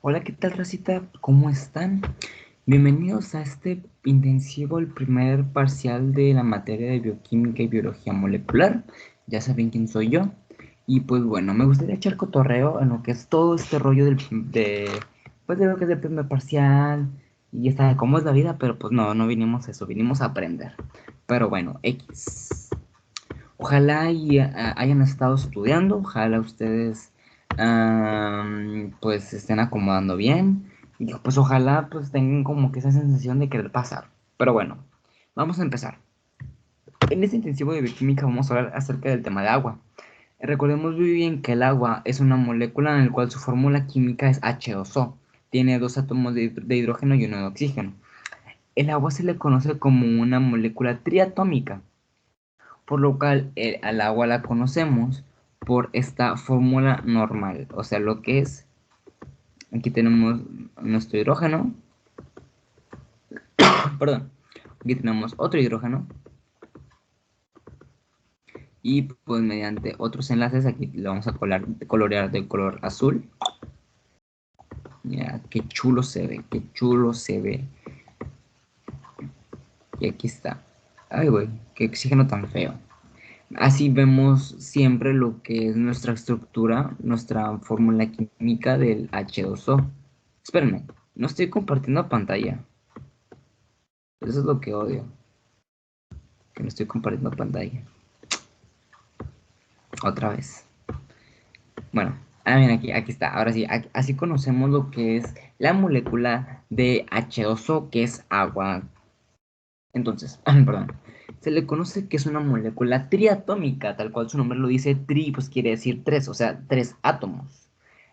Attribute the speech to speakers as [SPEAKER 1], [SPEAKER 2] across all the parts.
[SPEAKER 1] Hola, ¿qué tal, racita? ¿Cómo están? Bienvenidos a este intensivo, el primer parcial de la materia de bioquímica y biología molecular. Ya saben quién soy yo. Y pues bueno, me gustaría echar cotorreo en lo que es todo este rollo pues de lo que es el primer parcial y esta de cómo es la vida, pero pues no vinimos a eso, vinimos a aprender. Pero bueno, X. Ojalá hayan estado estudiando, ojalá ustedes pues se estén acomodando bien y pues ojalá pues tengan como que esa sensación de querer pasar. Pero bueno, vamos a empezar. En este intensivo de bioquímica vamos a hablar acerca del tema de agua. Recordemos muy bien que el agua es una molécula en la cual su fórmula química es H2O. Tiene dos átomos de hidrógeno y uno de oxígeno. El agua se le conoce como una molécula triatómica, por lo cual al agua la conocemos por esta fórmula normal, o sea, lo que es, aquí tenemos nuestro hidrógeno, perdón, aquí tenemos otro hidrógeno, y pues mediante otros enlaces, aquí lo vamos a colorear de color azul. Mira, qué chulo se ve, qué chulo se ve. Y aquí está. Ay, güey, qué oxígeno tan feo. Así vemos siempre lo que es nuestra estructura, nuestra fórmula química del H2O. Espérenme, no estoy compartiendo pantalla. Eso es lo que odio, que no estoy compartiendo pantalla. Otra vez. Bueno, bien, aquí está. Ahora sí, así conocemos lo que es la molécula de H2O, que es agua. Entonces, perdón, se le conoce que es una molécula triatómica, tal cual su nombre lo dice. Tri pues quiere decir tres, o sea, tres átomos.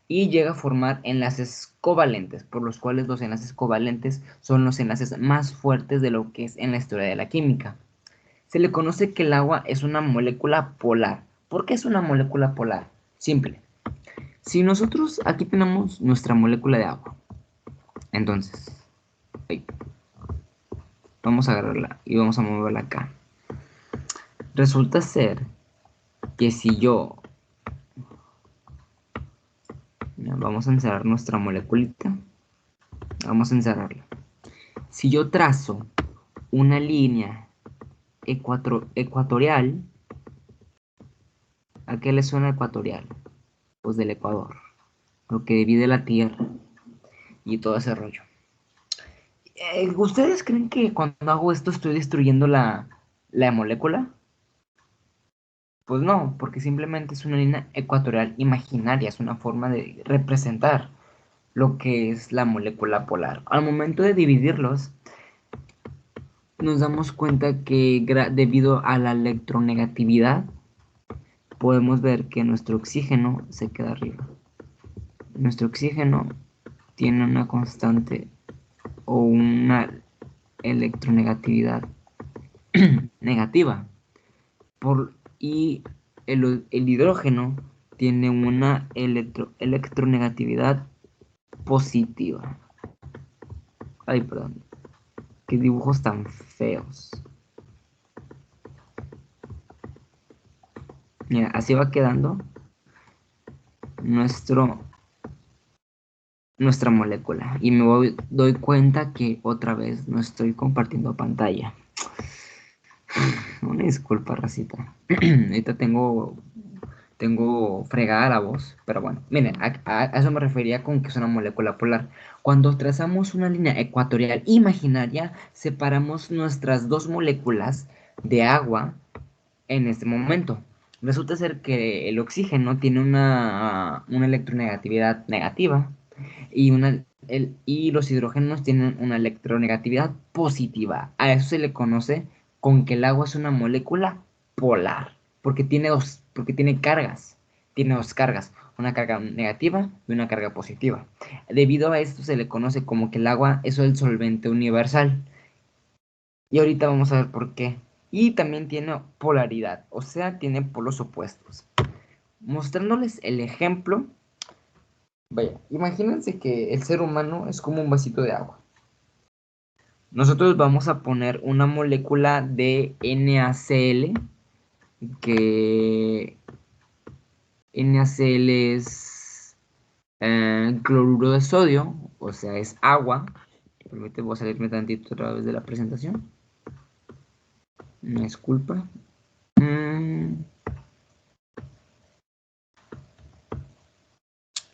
[SPEAKER 1] Y llega a formar enlaces covalentes, por los cuales los enlaces covalentes son los enlaces más fuertes de lo que es en la historia de la química. Se le conoce que el agua es una molécula polar. ¿Por qué es una molécula polar? Simple. Si nosotros aquí tenemos nuestra molécula de agua, entonces vamos a agarrarla y vamos a moverla acá. Resulta ser que si yo, vamos a encerrar nuestra moleculita, vamos a encerrarla. Si yo trazo una línea ecuatorial, ¿a qué le suena ecuatorial? Pues del Ecuador, lo que divide la Tierra y todo ese rollo. ¿Ustedes creen que cuando hago esto estoy destruyendo la molécula? Pues no, porque simplemente es una línea ecuatorial imaginaria, es una forma de representar lo que es la molécula polar. Al momento de dividirlos, nos damos cuenta que debido a la electronegatividad, podemos ver que nuestro oxígeno se queda arriba. Nuestro oxígeno tiene una constante o una electronegatividad negativa. Y el hidrógeno tiene una electronegatividad positiva. Ay, perdón. Qué dibujos tan feos. Mira, así va quedando nuestro, nuestra molécula. Y doy cuenta que otra vez no estoy compartiendo pantalla. Una disculpa, racita. Ahorita tengo fregada la voz, pero bueno, miren, a eso me refería con que es una molécula polar. Cuando trazamos una línea ecuatorial imaginaria, separamos nuestras dos moléculas de agua en este momento. Resulta ser que el oxígeno tiene una electronegatividad negativa y los hidrógenos tienen una electronegatividad positiva. A eso se le conoce con que el agua es una molécula polar, porque tiene cargas, tiene dos cargas, una carga negativa y una carga positiva. Debido a esto se le conoce como que el agua es el solvente universal. Y ahorita vamos a ver por qué. Y también tiene polaridad, o sea, tiene polos opuestos. Mostrándoles el ejemplo, vaya, imagínense que el ser humano es como un vasito de agua. Nosotros vamos a poner una molécula de NaCl, que NaCl es cloruro de sodio, o sea, es agua. Permíteme, voy a salirme tantito otra vez de la presentación. Me disculpa.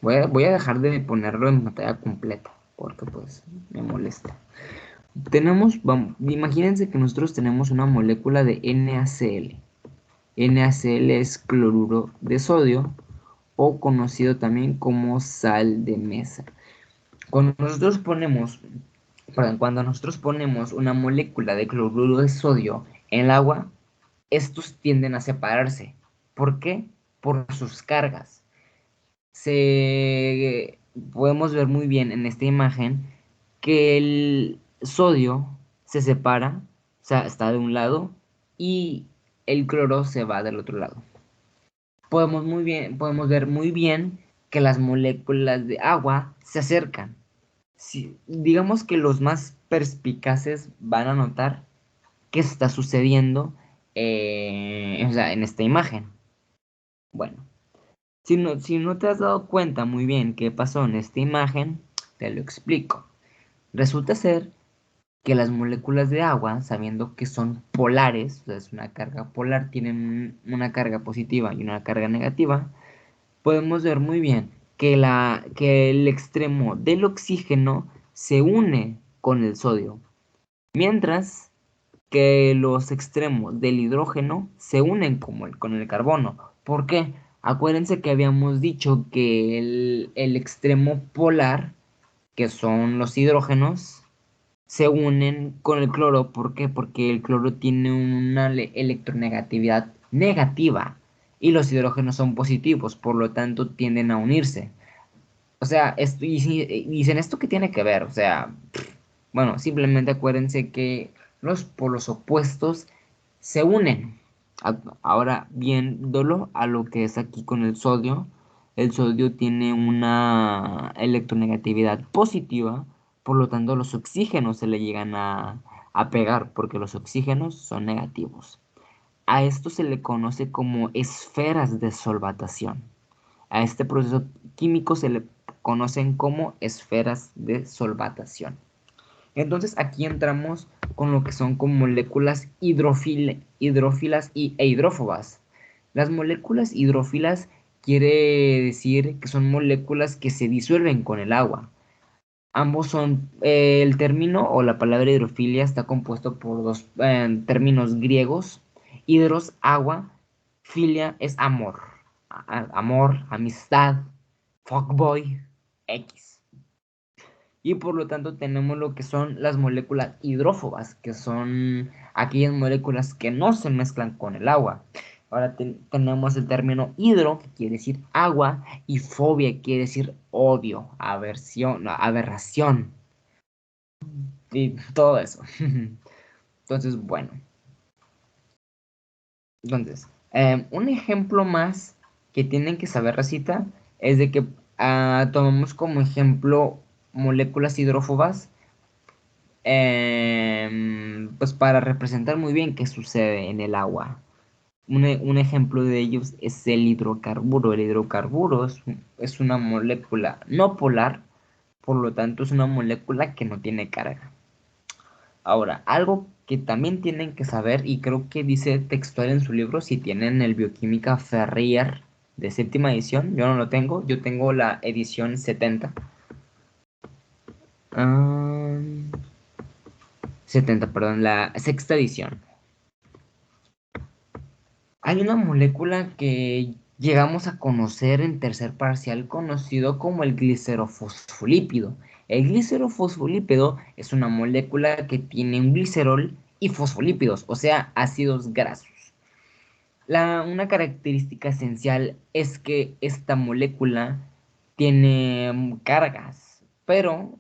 [SPEAKER 1] Voy a dejar de ponerlo en pantalla completa, porque pues me molesta. Imagínense que nosotros tenemos una molécula de NaCl. NaCl es cloruro de sodio, o conocido también como sal de mesa. Cuando nosotros ponemos una molécula de cloruro de sodio en el agua, estos tienden a separarse. ¿Por qué? Por sus cargas. Podemos ver muy bien en esta imagen que el sodio se separa, o sea, está de un lado, y el cloro se va del otro lado. Podemos ver muy bien que las moléculas de agua se acercan. Digamos que los más perspicaces van a notar qué está sucediendo, o sea, en esta imagen. Bueno, si no te has dado cuenta muy bien qué pasó en esta imagen, te lo explico. Resulta ser que las moléculas de agua, sabiendo que son polares, o sea, es una carga polar, tienen una carga positiva y una carga negativa, podemos ver muy bien que el extremo del oxígeno se une con el sodio, mientras que los extremos del hidrógeno se unen con el carbono. ¿Por qué? Acuérdense que habíamos dicho que el extremo polar, que son los hidrógenos, se unen con el cloro. ¿Por qué? Porque el cloro tiene una electronegatividad negativa y los hidrógenos son positivos, por lo tanto tienden a unirse. O sea, dicen, ¿esto qué tiene que ver? O sea, bueno, simplemente acuérdense que los polos opuestos se unen. Ahora, viéndolo a lo que es aquí con el sodio tiene una electronegatividad positiva, por lo tanto los oxígenos se le llegan a pegar, porque los oxígenos son negativos. A esto se le conoce como esferas de solvatación. A este proceso químico se le conocen como esferas de solvatación. Entonces aquí entramos con lo que son con moléculas hidrófilas e hidrófobas. Las moléculas hidrófilas quiere decir que son moléculas que se disuelven con el agua. Ambos son, el término o la palabra hidrofilia está compuesto por dos términos griegos. Hidros, agua; filia es amor. Amor, amistad, fuckboy, X. Y por lo tanto tenemos lo que son las moléculas hidrófobas, que son aquellas moléculas que no se mezclan con el agua. Ahora tenemos el término hidro, que quiere decir agua, y fobia, que quiere decir odio, aversión, no, aberración, y todo eso. Entonces, bueno. Entonces, un ejemplo más que tienen que saber, racita, es de que tomamos como ejemplo moléculas hidrófobas, pues para representar muy bien qué sucede en el agua. Un ejemplo de ellos es el hidrocarburo. El hidrocarburo es una molécula no polar, por lo tanto es una molécula que no tiene carga. Ahora, algo que también tienen que saber, y creo que dice textual en su libro, si tienen el Bioquímica Ferrier de séptima edición, yo no lo tengo, yo tengo la edición 70. 70, perdón, la sexta edición. Hay una molécula que llegamos a conocer en tercer parcial conocido como el glicerofosfolípido. El glicerofosfolípido es una molécula que tiene un glicerol y fosfolípidos, o sea, ácidos grasos. Una característica esencial es que esta molécula tiene cargas, pero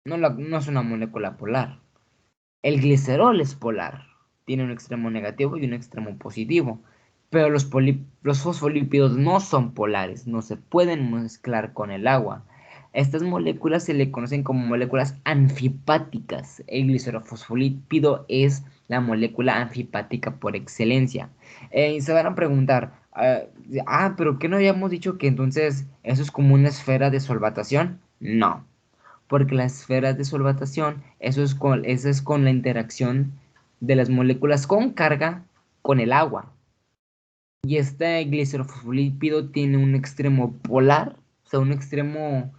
[SPEAKER 1] no es una molécula polar. El glicerol es polar, tiene un extremo negativo y un extremo positivo, pero los fosfolípidos no son polares, no se pueden mezclar con el agua. Estas moléculas se le conocen como moléculas anfipáticas. El glicerofosfolípido es la molécula anfipática por excelencia. Y se van a preguntar, Ah, pero ¿qué no habíamos dicho que entonces eso es como una esfera de solvatación? No, porque la esfera de solvatación, eso es con la interacción de las moléculas con carga con el agua. Y este glicerofosfolípido tiene un extremo polar, o sea, un extremo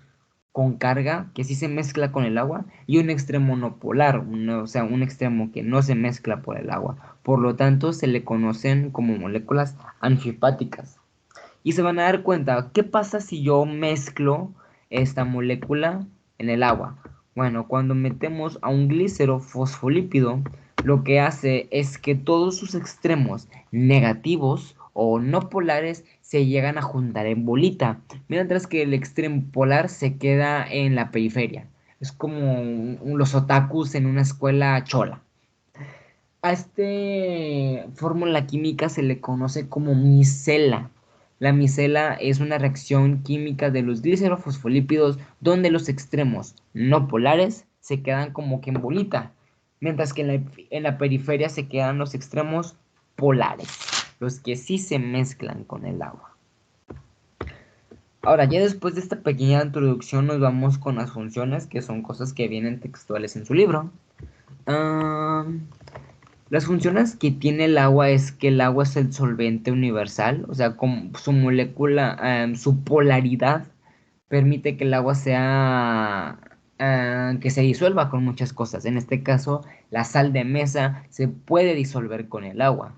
[SPEAKER 1] con carga que sí se mezcla con el agua y un extremo no polar, o sea, un extremo que no se mezcla por el agua. Por lo tanto, se le conocen como moléculas anfipáticas. Y se van a dar cuenta, ¿qué pasa si yo mezclo esta molécula en el agua? Bueno, cuando metemos a un glicerofosfolípido, lo que hace es que todos sus extremos negativos o no polares se llegan a juntar en bolita, mientras que el extremo polar se queda en la periferia. Es como los otakus en una escuela chola. A este fórmula química se le conoce como micela. La micela es una reacción química de los glicerofosfolípidos donde los extremos no polares se quedan como que en bolita, mientras que en la periferia se quedan los extremos polares, los que sí se mezclan con el agua. Ahora, ya después de esta pequeña introducción nos vamos con las funciones, que son cosas que vienen textuales en su libro. Ah, las funciones que tiene el agua es que el agua es el solvente universal, o sea, con su molécula, su polaridad permite que el agua sea, que se disuelva con muchas cosas. En este caso, la sal de mesa se puede disolver con el agua.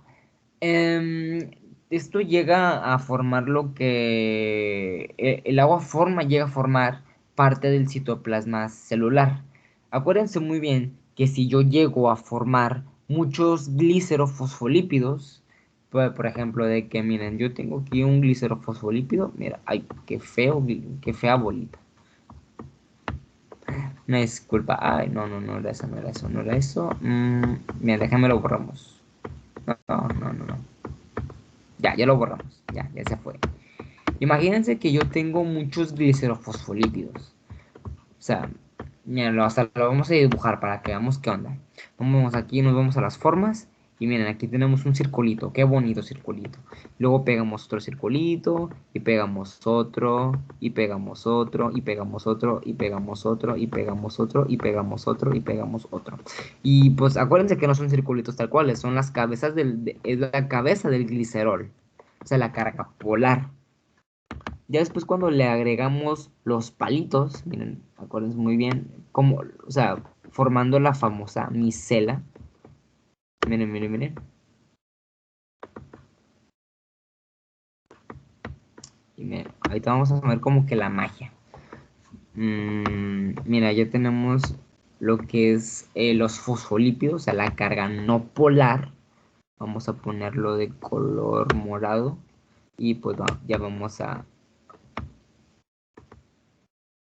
[SPEAKER 1] Em, Esto llega a formar lo que el agua llega a formar parte del citoplasma celular. Acuérdense muy bien que si yo llego a formar muchos glicerofosfolípidos, por ejemplo, de que miren, yo tengo aquí un glicerofosfolípido, mira, ay, qué feo, qué fea bolita. Una disculpa, ay, no, no, no era eso, no era eso, no era eso. Mira, déjame lo borramos. No, no, no, no, no. Ya lo borramos. Ya se fue. Imagínense que yo tengo muchos glicerofosfolípidos. O sea, miren, hasta lo vamos a dibujar para que veamos qué onda. Vamos aquí, nos vamos a las formas. Y miren, aquí tenemos un circulito. Qué bonito circulito. Luego pegamos otro circulito. Y pegamos otro. Y pegamos otro. Y pegamos otro. Y pegamos otro. Y pegamos otro. Y pegamos otro. Y pegamos otro. Y pues acuérdense que no son circulitos tal cuales. Son las cabezas es la cabeza del glicerol. O sea, la carga polar. Ya después cuando le agregamos los palitos, miren, acuérdense muy bien, como, o sea, formando la famosa micela. Miren, miren, miren. Y miren, ahorita vamos a ver como que la magia. Mira, ya tenemos lo que es los fosfolípidos, o sea, la carga no polar. Vamos a ponerlo de color morado. Y pues ya vamos a...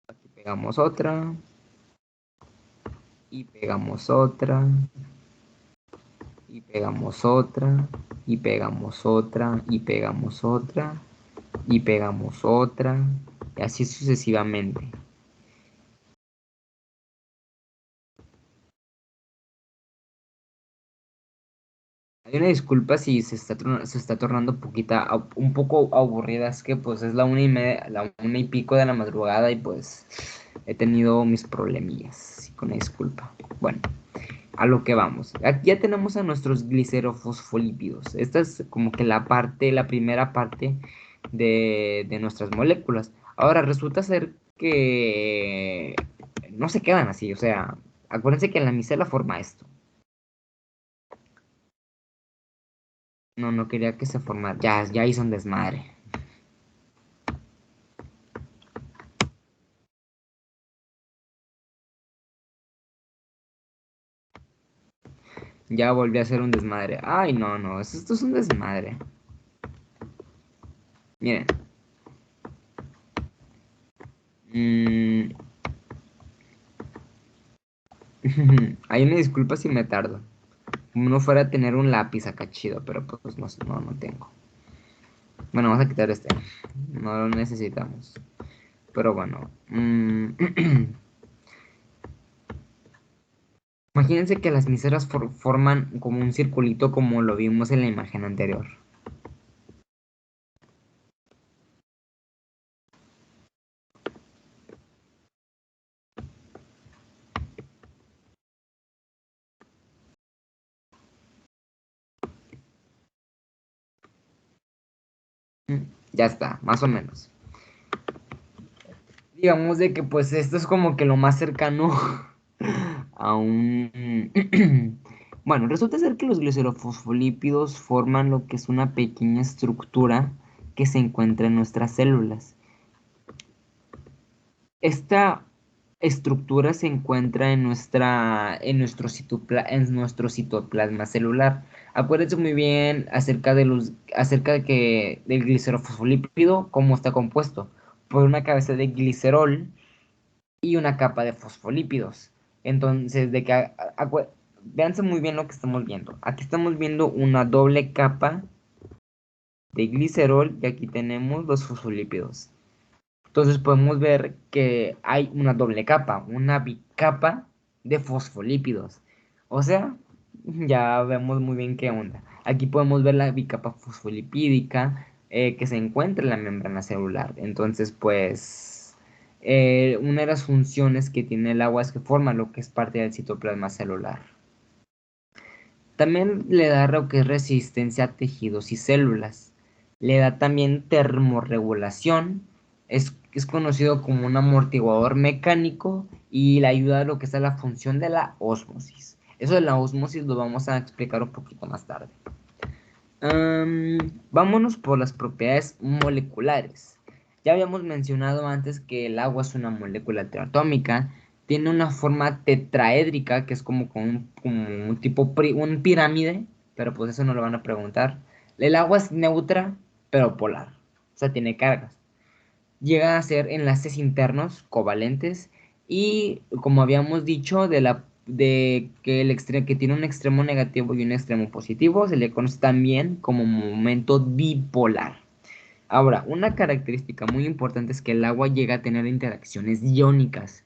[SPEAKER 1] Aquí pegamos otra. Y pegamos otra. Y pegamos otra, y pegamos otra, y pegamos otra, y pegamos otra, y así sucesivamente. Hay una disculpa si se está tornando un poco aburrida, es que pues es la 1:30 de la madrugada y pues he tenido mis problemillas, sí, con una disculpa. Bueno, a lo que vamos. Aquí ya tenemos a nuestros glicerofosfolípidos. Esta es como que la primera parte de nuestras moléculas. Ahora resulta ser que no se quedan así, o sea, acuérdense que la micela forma esto. No, no quería que se formara. Ya hizo un desmadre. Ya volví a hacer un desmadre. Ay, no, no, esto es un desmadre. Miren. Mm, hay una disculpa si me tardo. Como no fuera a tener un lápiz acá chido, pero pues no, no tengo. Bueno, vamos a quitar este. No lo necesitamos. Pero bueno. Imagínense que las miseras forman como un circulito como lo vimos en la imagen anterior. Ya está, más o menos. Digamos de que pues esto es como que lo más cercano a un... Bueno, resulta ser que los glicerofosfolípidos forman lo que es una pequeña estructura que se encuentra en nuestras células. Esta estructura se encuentra en nuestro citoplasma celular. Acuérdense muy bien acerca de del glicerofosfolípido, cómo está compuesto por una cabeza de glicerol y una capa de fosfolípidos. Entonces, véanse muy bien lo que estamos viendo. Aquí estamos viendo una doble capa de glicerol y aquí tenemos los fosfolípidos. Entonces podemos ver que hay una doble capa, una bicapa de fosfolípidos. O sea, ya vemos muy bien qué onda. Aquí podemos ver la bicapa fosfolipídica que se encuentra en la membrana celular. Entonces, pues, una de las funciones que tiene el agua es que forma lo que es parte del citoplasma celular. También le da lo que es resistencia a tejidos y células. Le da también termorregulación. Es conocido como un amortiguador mecánico y le ayuda a lo que es la función de la ósmosis. Eso de la ósmosis lo vamos a explicar un poquito más tarde. Vámonos por las propiedades moleculares. Ya habíamos mencionado antes que el agua es una molécula triatómica, tiene una forma tetraédrica, que es como un tipo un pirámide, pero pues eso no lo van a preguntar. El agua es neutra, pero polar, o sea, tiene cargas. Llega a ser enlaces internos covalentes y, como habíamos dicho, de que que tiene un extremo negativo y un extremo positivo, se le conoce también como momento dipolar. Ahora, una característica muy importante es que el agua llega a tener interacciones iónicas.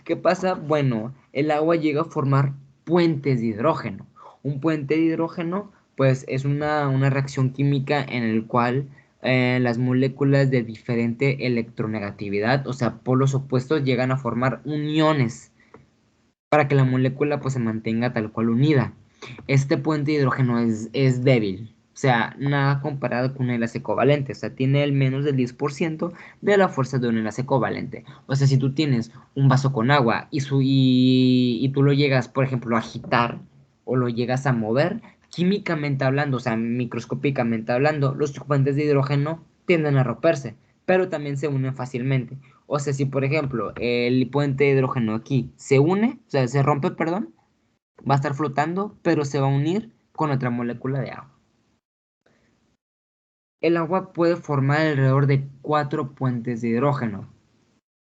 [SPEAKER 1] ¿Qué pasa? Bueno, el agua llega a formar puentes de hidrógeno. Un puente de hidrógeno, pues, es una reacción química en el cual las moléculas de diferente electronegatividad, o sea, polos opuestos, llegan a formar uniones para que la molécula pues se mantenga tal cual unida. Este puente de hidrógeno es débil, o sea, nada comparado con un enlace covalente, o sea, tiene el menos del 10% de la fuerza de un enlace covalente. O sea, si tú tienes un vaso con agua y tú lo llegas, por ejemplo, a agitar o lo llegas a mover, químicamente hablando, o sea, microscópicamente hablando, los puentes de hidrógeno tienden a romperse, pero también se unen fácilmente. O sea, si por ejemplo el puente de hidrógeno aquí se une, o sea, se rompe, perdón, va a estar flotando, pero se va a unir con otra molécula de agua. El agua puede formar alrededor de 4 puentes de hidrógeno,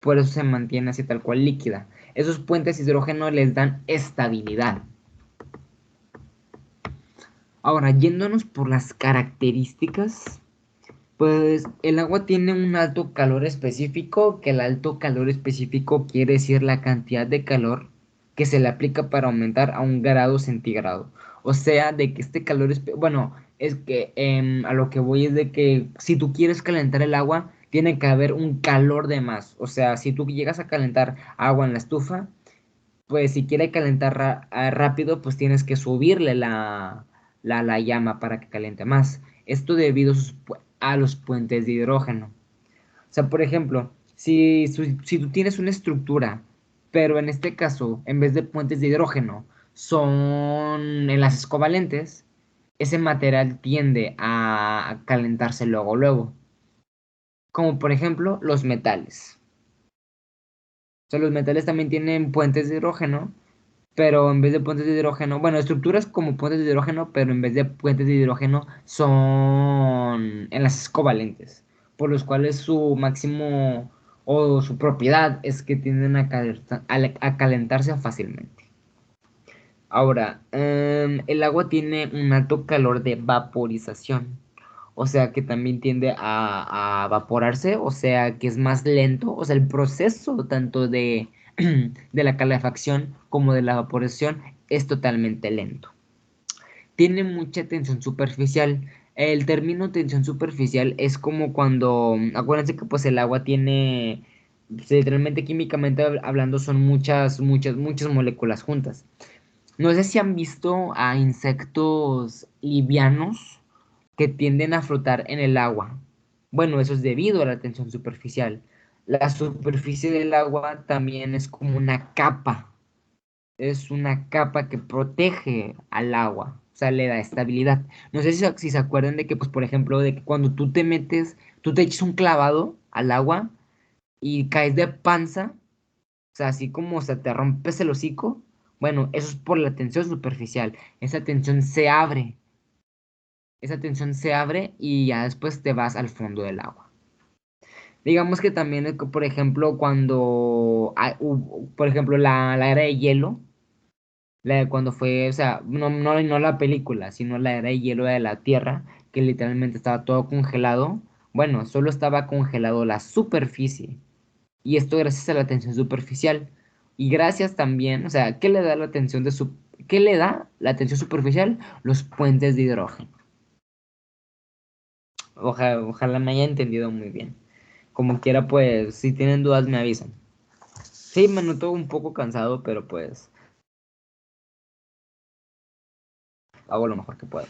[SPEAKER 1] por eso se mantiene así tal cual líquida. Esos puentes de hidrógeno les dan estabilidad. Ahora, yéndonos por las características, pues el agua tiene un alto calor específico, que el alto calor específico quiere decir la cantidad de calor que se le aplica para aumentar a 1 grado centígrado. O sea, de que este calor es... Bueno, es que a lo que voy es de que si tú quieres calentar el agua, tiene que haber un calor de más. O sea, si tú llegas a calentar agua en la estufa, pues si quiere calentar rápido, pues tienes que subirle la llama para que caliente más. Esto debido a los puentes de hidrógeno. O sea, por ejemplo, si tú tienes una estructura, pero en este caso, en vez de puentes de hidrógeno, son enlaces covalentes, ese material tiende a calentarse luego, luego. Como por ejemplo los metales. O sea, los metales también tienen puentes de hidrógeno, pero en vez de puentes de hidrógeno, bueno, estructuras como puentes de hidrógeno, pero en vez de puentes de hidrógeno son enlaces covalentes, por los cuales su máximo o su propiedad es que tienden a calentarse fácilmente. Ahora, el agua tiene un alto calor de vaporización, o sea que también tiende a evaporarse, o sea que es más lento, o sea el proceso tanto de la calefacción como de la evaporación es totalmente lento. Tiene mucha tensión superficial. El término tensión superficial es como cuando, acuérdense que pues el agua tiene, pues, literalmente químicamente hablando son muchas moléculas juntas. No sé si han visto a insectos livianos que tienden a flotar en el agua. Bueno, eso es debido a la tensión superficial. La superficie del agua también es como una capa, es una capa que protege al agua, o sea, le da estabilidad. No sé si se acuerdan de que, pues, por ejemplo, de que cuando tú te metes, tú te echas un clavado al agua y caes de panza, o sea, así como, o sea, te rompes el hocico. Bueno, eso es por la tensión superficial. Esa tensión se abre y ya después te vas al fondo del agua. Digamos que también, por ejemplo, por ejemplo, la era de hielo, la de cuando fue, o sea, no la película, sino la era de hielo de la Tierra, que literalmente estaba todo congelado. Bueno, solo estaba congelado la superficie. Y esto gracias a la tensión superficial. Y gracias también, o sea, ¿qué le da la tensión superficial? Los puentes de hidrógeno. Ojalá me haya entendido muy bien. Como quiera, pues, si tienen dudas me avisan. Sí, me noto un poco cansado, pero pues hago lo mejor que puedo.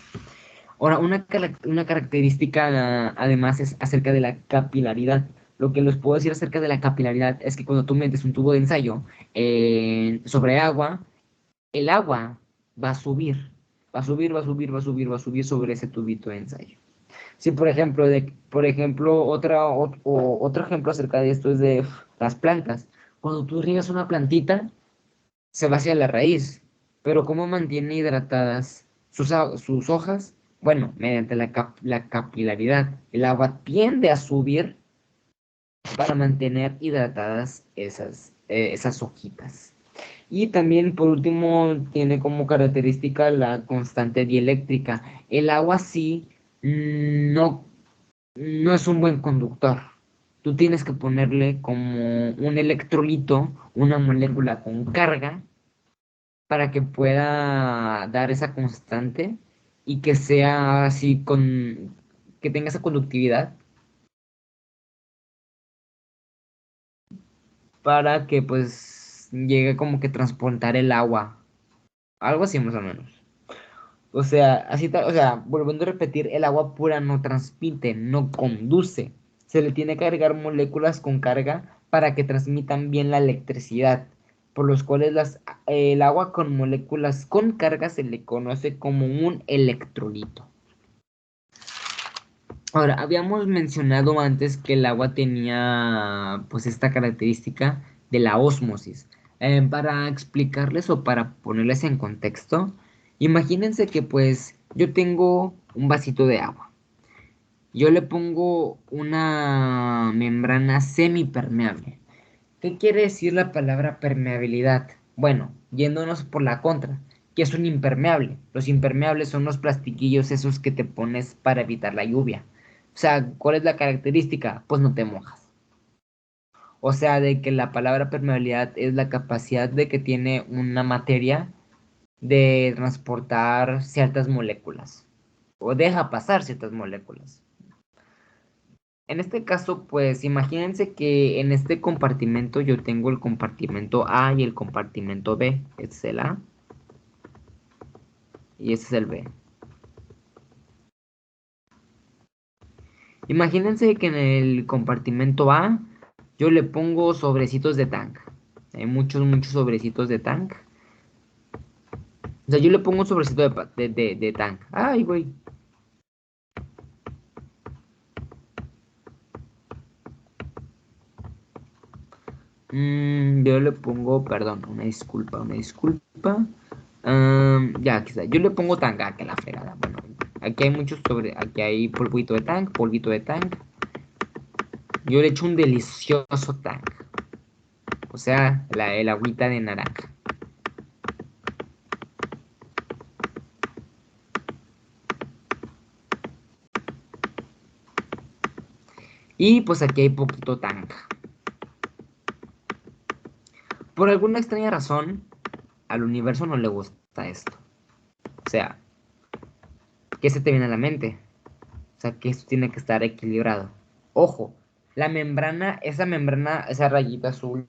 [SPEAKER 1] Ahora, una característica además es acerca de la capilaridad. Lo que les puedo decir acerca de la capilaridad es que cuando tú metes un tubo de ensayo sobre agua, el agua va a subir, va a subir, va a subir, va a subir, va a subir sobre ese tubito de ensayo. Sí, por ejemplo, otro ejemplo acerca de esto es de las plantas. Cuando tú riegas una plantita, se va hacia la raíz, pero ¿cómo mantiene hidratadas sus hojas? Bueno, mediante la capilaridad. El agua tiende a subir para mantener hidratadas esas hojitas. Y también, por último, tiene como característica la constante dieléctrica. El agua sí no, no es un buen conductor. Tú tienes que ponerle como un electrolito, una molécula con carga, para que pueda dar esa constante y que sea así que tenga esa conductividad para que pues llegue como que transportar el agua. Algo así más o menos. O sea, o sea, volviendo a repetir, el agua pura no transmite, no conduce. Se le tiene que agregar moléculas con carga para que transmitan bien la electricidad, por los cuales el agua con moléculas con carga se le conoce como un electrolito. Ahora, habíamos mencionado antes que el agua tenía pues esta característica de la ósmosis. Para explicarles o para ponerles en contexto, imagínense que pues yo tengo un vasito de agua. Yo le pongo una membrana semipermeable. ¿Qué quiere decir la palabra permeabilidad? Bueno, yéndonos por la contra, que es un impermeable. Los impermeables son los plastiquillos esos que te pones para evitar la lluvia. O sea, ¿cuál es la característica? Pues no te mojas. O sea, de que la palabra permeabilidad es la capacidad de que tiene una materia de transportar ciertas moléculas. O deja pasar ciertas moléculas. En este caso, pues imagínense que en este compartimento yo tengo el compartimento A y el compartimento B. Este es el A y este es el B. Imagínense que en el compartimento A yo le pongo sobrecitos de tank. Hay muchos sobrecitos de tank. O sea, yo le pongo un sobrecito de tank. Ay, güey. Yo le pongo, perdón, una disculpa, una disculpa. Ya, aquí está. Yo le pongo tanga, que la fregada. Bueno, aquí hay aquí hay polvito de tank. Yo le echo un delicioso tank. O sea, el agüita de naranja. Y pues aquí hay poquito tank. Por alguna extraña razón, al universo no le gusta esto. O sea, ¿qué se te viene a la mente? O sea, que esto tiene que estar equilibrado. Ojo, esa rayita azul,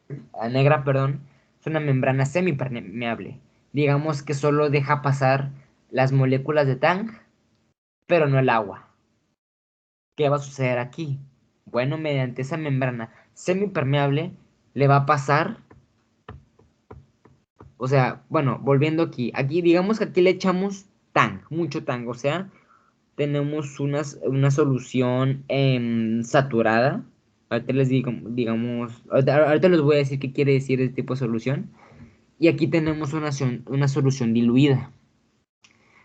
[SPEAKER 1] negra, perdón, es una membrana semipermeable. Digamos que solo deja pasar las moléculas de Tang, pero no el agua. ¿Qué va a suceder aquí? Bueno, mediante esa membrana semipermeable le va a pasar, o sea, bueno, volviendo aquí digamos que aquí le echamos tang, mucho tang, o sea, tenemos una solución saturada. Ahorita les digo, digamos, ahorita les voy a decir qué quiere decir este tipo de solución. Y aquí tenemos una solución diluida.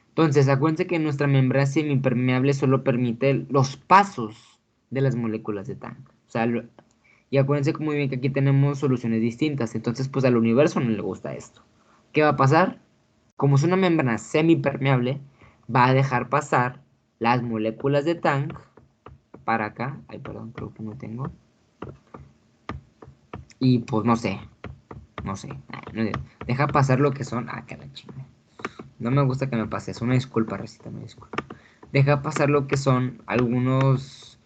[SPEAKER 1] Entonces, acuérdense que nuestra membrana semipermeable solo permite los pasos de las moléculas de Tang. O sea, y acuérdense muy bien que aquí tenemos soluciones distintas. Entonces, pues al universo no le gusta esto. ¿Qué va a pasar? Como es una membrana semipermeable, va a dejar pasar las moléculas de Tang para acá. Ay, perdón, creo que no tengo. Y pues no sé. No sé. Deja pasar lo que son. Ah, que la chingada. No me gusta que me pase eso. Una disculpa, Recita, una disculpa. Deja pasar lo que son algunos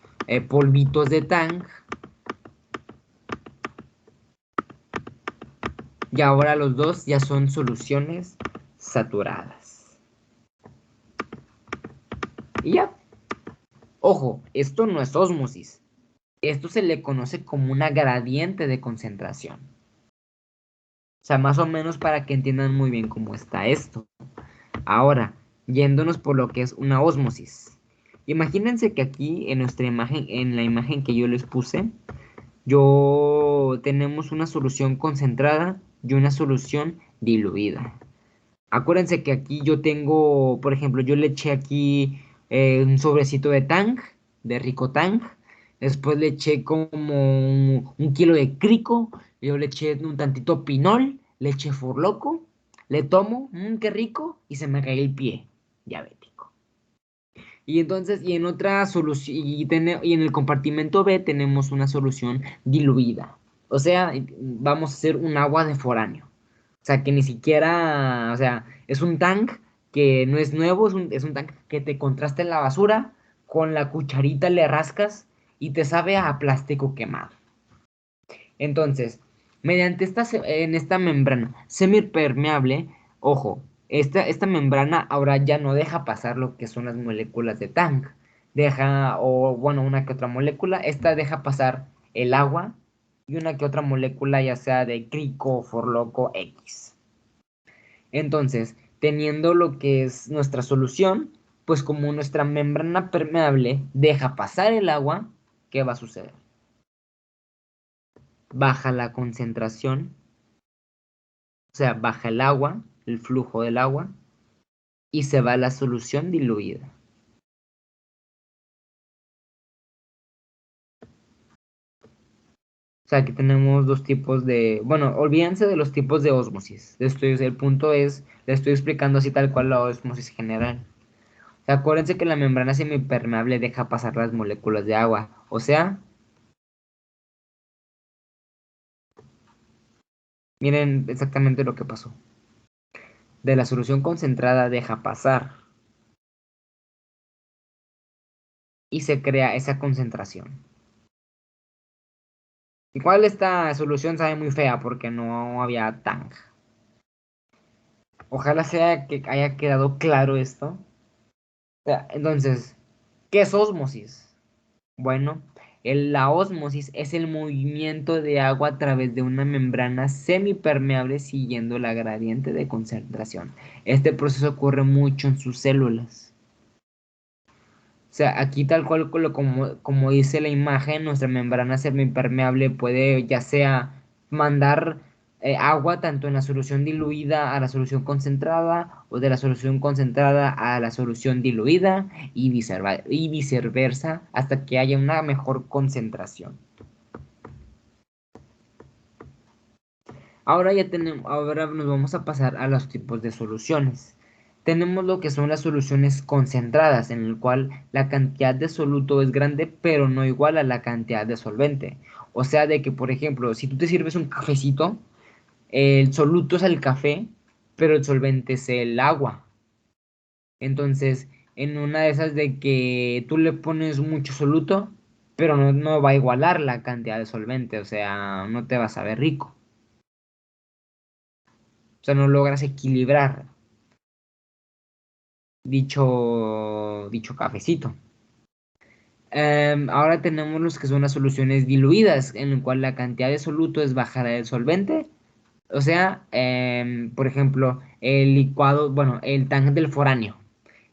[SPEAKER 1] polvitos de Tang. Y ahora los dos ya son soluciones saturadas. Y ya. Ojo, esto no es ósmosis. Esto se le conoce como una gradiente de concentración. O sea, más o menos para que entiendan muy bien cómo está esto. Ahora, yéndonos por lo que es una ósmosis. Imagínense que aquí en nuestra imagen, en la imagen que yo les puse, tenemos una solución concentrada y una solución diluida. Acuérdense que aquí yo tengo, por ejemplo, yo le eché aquí un sobrecito de Tang, de Rico Tang. Después le eché como un kilo de crico. Yo le eché un tantito pinol. Le eché furloco. Le tomo, qué rico. Y se me cae el pie. Diabético. Y entonces, y en otra solución, y en el compartimento B tenemos una solución diluida. O sea, vamos a hacer un agua de foráneo. O sea, que ni siquiera, o sea, es un tank que no es nuevo, es un tank que te contrasta en la basura, con la cucharita le rascas y te sabe a plástico quemado. Entonces, mediante en esta membrana semipermeable, ojo, esta membrana ahora ya no deja pasar lo que son las moléculas de tank. Deja, o bueno, una que otra molécula, esta deja pasar el agua y una que otra molécula, ya sea de crico, forloco, X. Entonces, teniendo lo que es nuestra solución, pues como nuestra membrana permeable deja pasar el agua, ¿qué va a suceder? Baja la concentración, o sea, baja el agua, el flujo del agua, y se va la solución diluida. O sea, aquí tenemos dos tipos de... Bueno, olvídense de los tipos de ósmosis. El punto es, le estoy explicando así tal cual la ósmosis general. O sea, acuérdense que la membrana semipermeable deja pasar las moléculas de agua. O sea, miren exactamente lo que pasó. De la solución concentrada deja pasar y se crea esa concentración. Igual esta solución sabe muy fea porque no había tang. Ojalá sea que haya quedado claro esto. O sea, entonces, ¿qué es ósmosis? Bueno, la ósmosis es el movimiento de agua a través de una membrana semipermeable siguiendo la gradiente de concentración. Este proceso ocurre mucho en sus células. O sea, aquí tal cual como dice la imagen, nuestra membrana semipermeable puede ya sea mandar agua tanto en la solución diluida a la solución concentrada o de la solución concentrada a la solución diluida y viceversa hasta que haya una mejor concentración. Ahora nos vamos a pasar a los tipos de soluciones. Tenemos lo que son las soluciones concentradas, en el cual la cantidad de soluto es grande, pero no igual a la cantidad de solvente. O sea, de que, por ejemplo, si tú te sirves un cafecito, el soluto es el café, pero el solvente es el agua. Entonces, en una de esas de que tú le pones mucho soluto, pero no va a igualar la cantidad de solvente, o sea, no te vas a ver rico. O sea, no logras equilibrar dicho cafecito. Ahora tenemos los que son las soluciones diluidas, en el cual la cantidad de soluto es bajada del solvente. O sea, por ejemplo, el licuado, bueno, el tang del foráneo,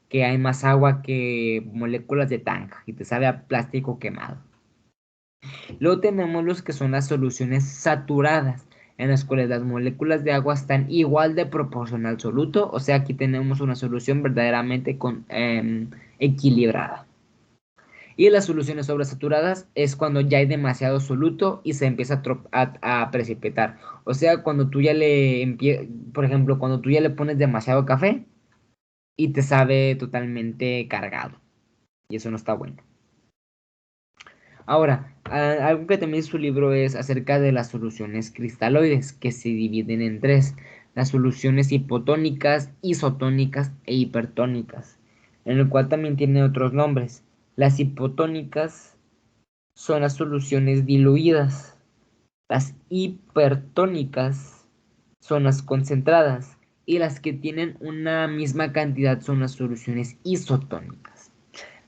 [SPEAKER 1] que hay más agua que moléculas de tang y te sabe a plástico quemado. Luego tenemos los que son las soluciones saturadas, en las cuales las moléculas de agua están igual de proporcional al soluto, o sea, aquí tenemos una solución verdaderamente equilibrada. Y las soluciones sobresaturadas es cuando ya hay demasiado soluto y se empieza a precipitar. O sea, cuando tú ya por ejemplo, cuando tú ya le pones demasiado café y te sabe totalmente cargado. Y eso no está bueno. Ahora, algo que también su libro es acerca de las soluciones cristaloides, que se dividen en tres: las soluciones hipotónicas, isotónicas e hipertónicas, en el cual también tiene otros nombres. Las hipotónicas son las soluciones diluidas, las hipertónicas son las concentradas y las que tienen una misma cantidad son las soluciones isotónicas.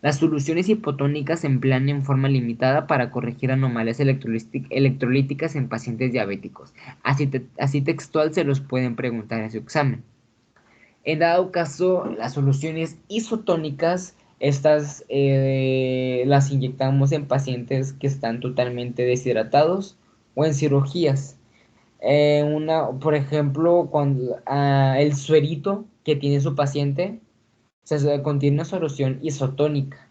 [SPEAKER 1] Las soluciones hipotónicas se emplean en forma limitada para corregir anomalías electrolíticas en pacientes diabéticos. Así textual se los pueden preguntar en su examen. En dado caso, las soluciones isotónicas, estas las inyectamos en pacientes que están totalmente deshidratados o en cirugías. Por ejemplo, cuando el suerito que tiene su paciente contiene una solución isotónica.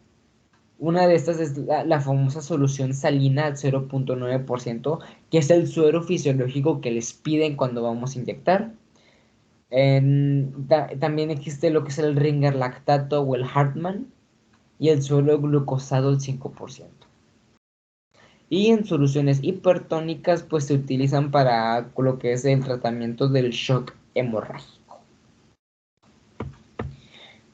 [SPEAKER 1] Una de estas es la famosa solución salina al 0.9%, que es el suero fisiológico que les piden cuando vamos a inyectar. También existe lo que es el Ringer lactato o el Hartmann y el suero glucosado al 5%. Y en soluciones hipertónicas pues se utilizan para lo que es el tratamiento del shock hemorrágico.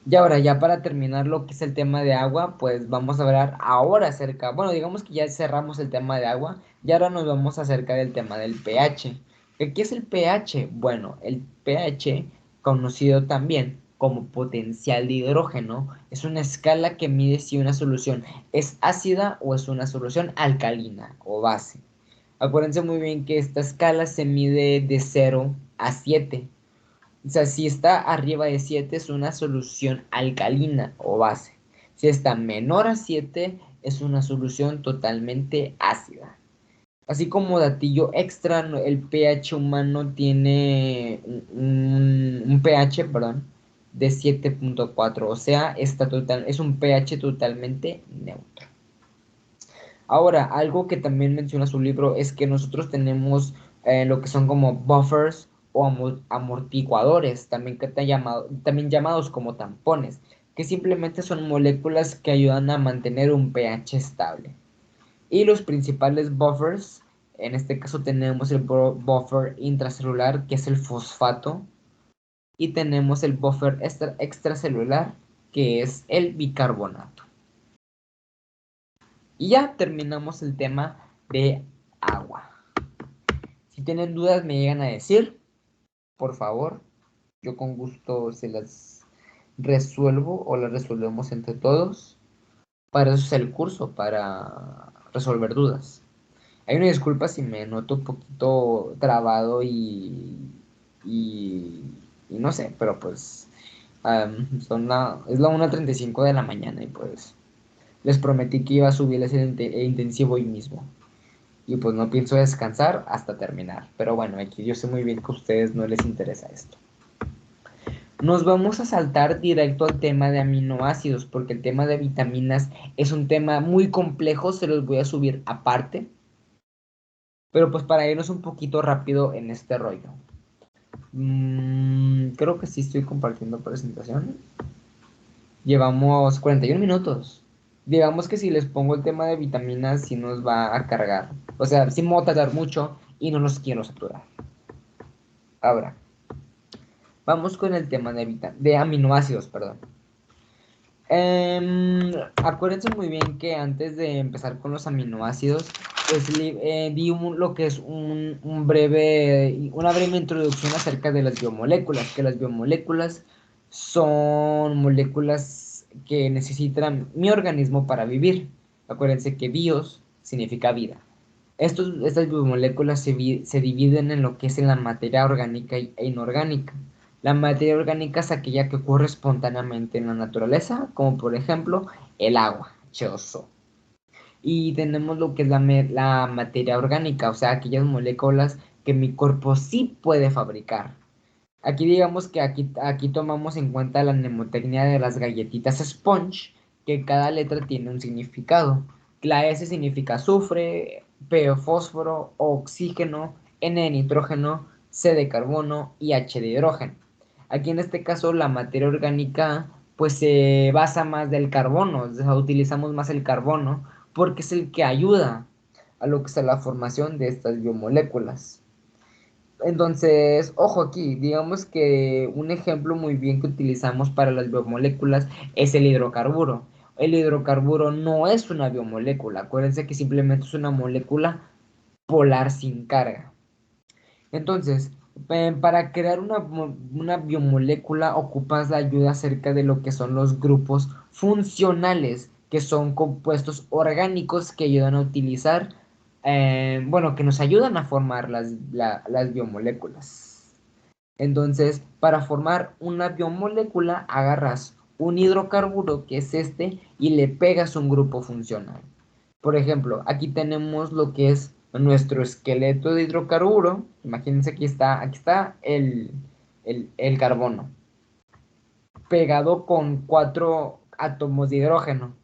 [SPEAKER 1] Y ahora ya para terminar lo que es el tema de agua, pues vamos a hablar ahora acerca, bueno, digamos que ya cerramos el tema de agua y ahora nos vamos acerca del tema del pH. ¿Qué es el pH? Bueno, el pH, conocido también como potencial de hidrógeno, es una escala que mide si una solución es ácida o es una solución alcalina o base. Acuérdense muy bien que esta escala se mide de 0 a 7. O sea, si está arriba de 7 es una solución alcalina o base. Si está menor a 7 es una solución totalmente ácida. Así como datillo extra, el pH humano tiene un pH, perdón, de 7.4. O sea, es un pH totalmente neutro. Ahora, algo que también menciona su libro es que nosotros tenemos lo que son como buffers o amortiguadores, también llamados como tampones, que simplemente son moléculas que ayudan a mantener un pH estable. Y los principales buffers, en este caso tenemos el buffer intracelular, que es el fosfato, y tenemos el buffer extracelular, que es el bicarbonato. Y ya terminamos el tema de agua. Si tienen dudas me llegan a decir, por favor, yo con gusto se las resuelvo o las resolvemos entre todos. Para eso es el curso, para resolver dudas. Hay una disculpa si me noto un poquito trabado y no sé, pero pues es la 1:35 de la mañana y pues les prometí que iba a subirles el intensivo hoy mismo. Y pues no pienso descansar hasta terminar. Pero bueno, aquí yo sé muy bien que a ustedes no les interesa esto. Nos vamos a saltar directo al tema de aminoácidos, porque el tema de vitaminas es un tema muy complejo, se los voy a subir aparte. Pero pues para irnos un poquito rápido en este rollo. Creo que sí estoy compartiendo presentación. Llevamos 41 minutos. Digamos que si les pongo el tema de vitaminas, sí nos va a cargar. O sea, sí me va a tardar mucho y no los quiero saturar. Ahora, vamos con el tema de aminoácidos, perdón. Acuérdense muy bien que antes de empezar con los aminoácidos, pues di lo que es una breve introducción acerca de las biomoléculas, que las biomoléculas son moléculas que necesita mi organismo para vivir. Acuérdense que bios significa vida. Estas biomoléculas se dividen en lo que es en la materia orgánica e inorgánica. La materia orgánica es aquella que ocurre espontáneamente en la naturaleza, como por ejemplo el agua, H2O. Y tenemos lo que es la materia orgánica, o sea, aquellas moléculas que mi cuerpo sí puede fabricar. Aquí digamos que aquí tomamos en cuenta la mnemotecnia de las galletitas Sponge, que cada letra tiene un significado. La S significa azufre, P fósforo, O oxígeno, N de nitrógeno, C de carbono y H de hidrógeno. Aquí en este caso la materia orgánica pues se basa más del carbono, o sea, utilizamos más el carbono porque es el que ayuda a lo que es la formación de estas biomoléculas. Entonces, ojo aquí, digamos que un ejemplo muy bien que utilizamos para las biomoléculas es el hidrocarburo. El hidrocarburo no es una biomolécula, acuérdense que simplemente es una molécula polar sin carga. Entonces, para crear una biomolécula ocupas la ayuda acerca de lo que son los grupos funcionales, que son compuestos orgánicos que ayudan a utilizar, bueno, que nos ayudan a formar las biomoléculas. Entonces, para formar una biomolécula, agarras un hidrocarburo, que es este, y le pegas un grupo funcional. Por ejemplo, aquí tenemos lo que es nuestro esqueleto de hidrocarburo. Imagínense, aquí está el carbono, pegado con 4 átomos de hidrógeno.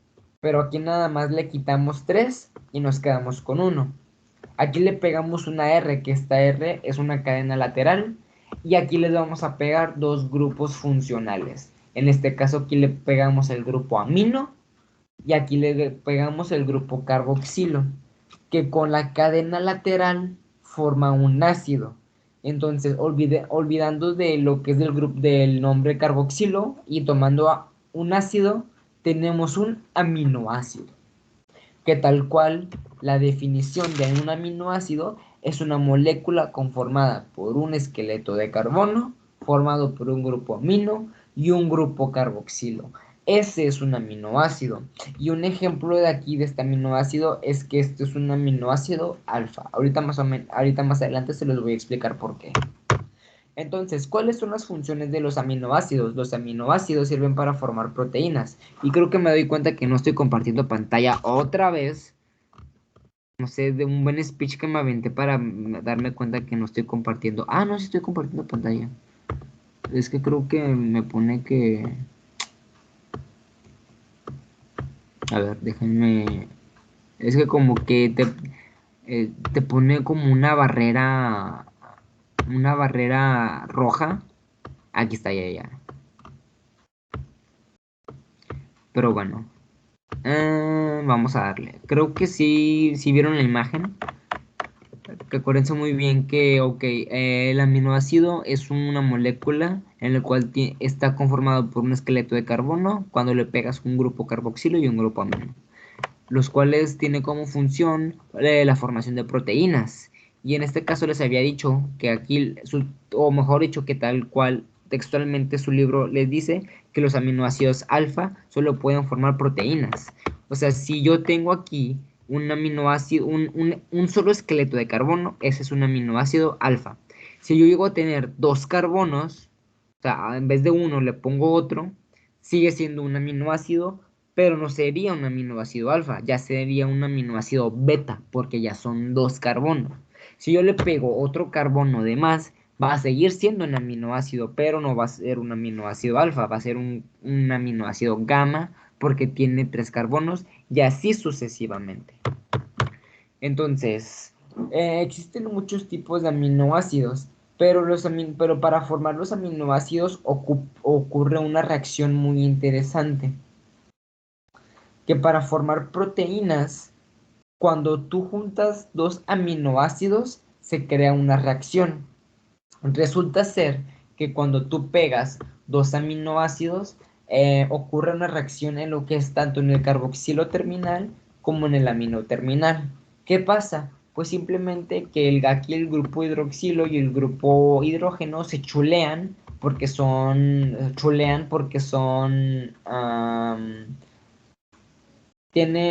[SPEAKER 1] Pero aquí nada más le quitamos 3 y nos quedamos con uno. Aquí le pegamos una R, que esta R es una cadena lateral. Y aquí les vamos a pegar dos grupos funcionales. En este caso aquí le pegamos el grupo amino y aquí le pegamos el grupo carboxilo, que con la cadena lateral forma un ácido. Entonces, olvidando de lo que es del grupo del nombre carboxilo y tomando un ácido, tenemos un aminoácido, que tal cual la definición de un aminoácido es una molécula conformada por un esqueleto de carbono, formado por un grupo amino y un grupo carboxilo. Ese es un aminoácido. Y un ejemplo de aquí de este aminoácido es que este es un aminoácido alfa. Ahorita más adelante se los voy a explicar por qué. Entonces, ¿cuáles son las funciones de los aminoácidos? Los aminoácidos sirven para formar proteínas. Y creo que me doy cuenta que no estoy compartiendo pantalla otra vez. No sé, de un buen speech que me aventé para darme cuenta que no estoy compartiendo. Ah, no, sí estoy compartiendo pantalla. Es que creo que me pone que... A ver, déjenme... Es que como que te pone como una barrera... Una barrera roja. Aquí está, ya. Pero bueno. Vamos a darle. Creo que sí vieron la imagen. Que acuérdense muy bien que, ok, el aminoácido es una molécula en la cual está conformado por un esqueleto de carbono cuando le pegas un grupo carboxilo y un grupo amino, los cuales tienen como función la formación de proteínas. Y en este caso les había dicho que aquí, o mejor dicho, que tal cual textualmente su libro les dice que los aminoácidos alfa solo pueden formar proteínas. O sea, si yo tengo aquí un aminoácido, un solo esqueleto de carbono, ese es un aminoácido alfa. Si yo llego a tener dos carbonos, o sea, en vez de uno le pongo otro, sigue siendo un aminoácido, pero no sería un aminoácido alfa, ya sería un aminoácido beta, porque ya son dos carbonos. Si yo le pego otro carbono de más, va a seguir siendo un aminoácido, pero no va a ser un aminoácido alfa, va a ser un aminoácido gamma, porque tiene tres carbonos, y así sucesivamente. Entonces, existen muchos tipos de aminoácidos, pero para formar los aminoácidos ocurre una reacción muy interesante, que para formar proteínas, cuando tú juntas dos aminoácidos, se crea una reacción. Resulta ser que cuando tú pegas dos aminoácidos, ocurre una reacción en lo que es tanto en el carboxilo terminal como en el amino terminal. ¿Qué pasa? Pues simplemente que aquí el grupo hidroxilo y el grupo hidrógeno se chulean porque son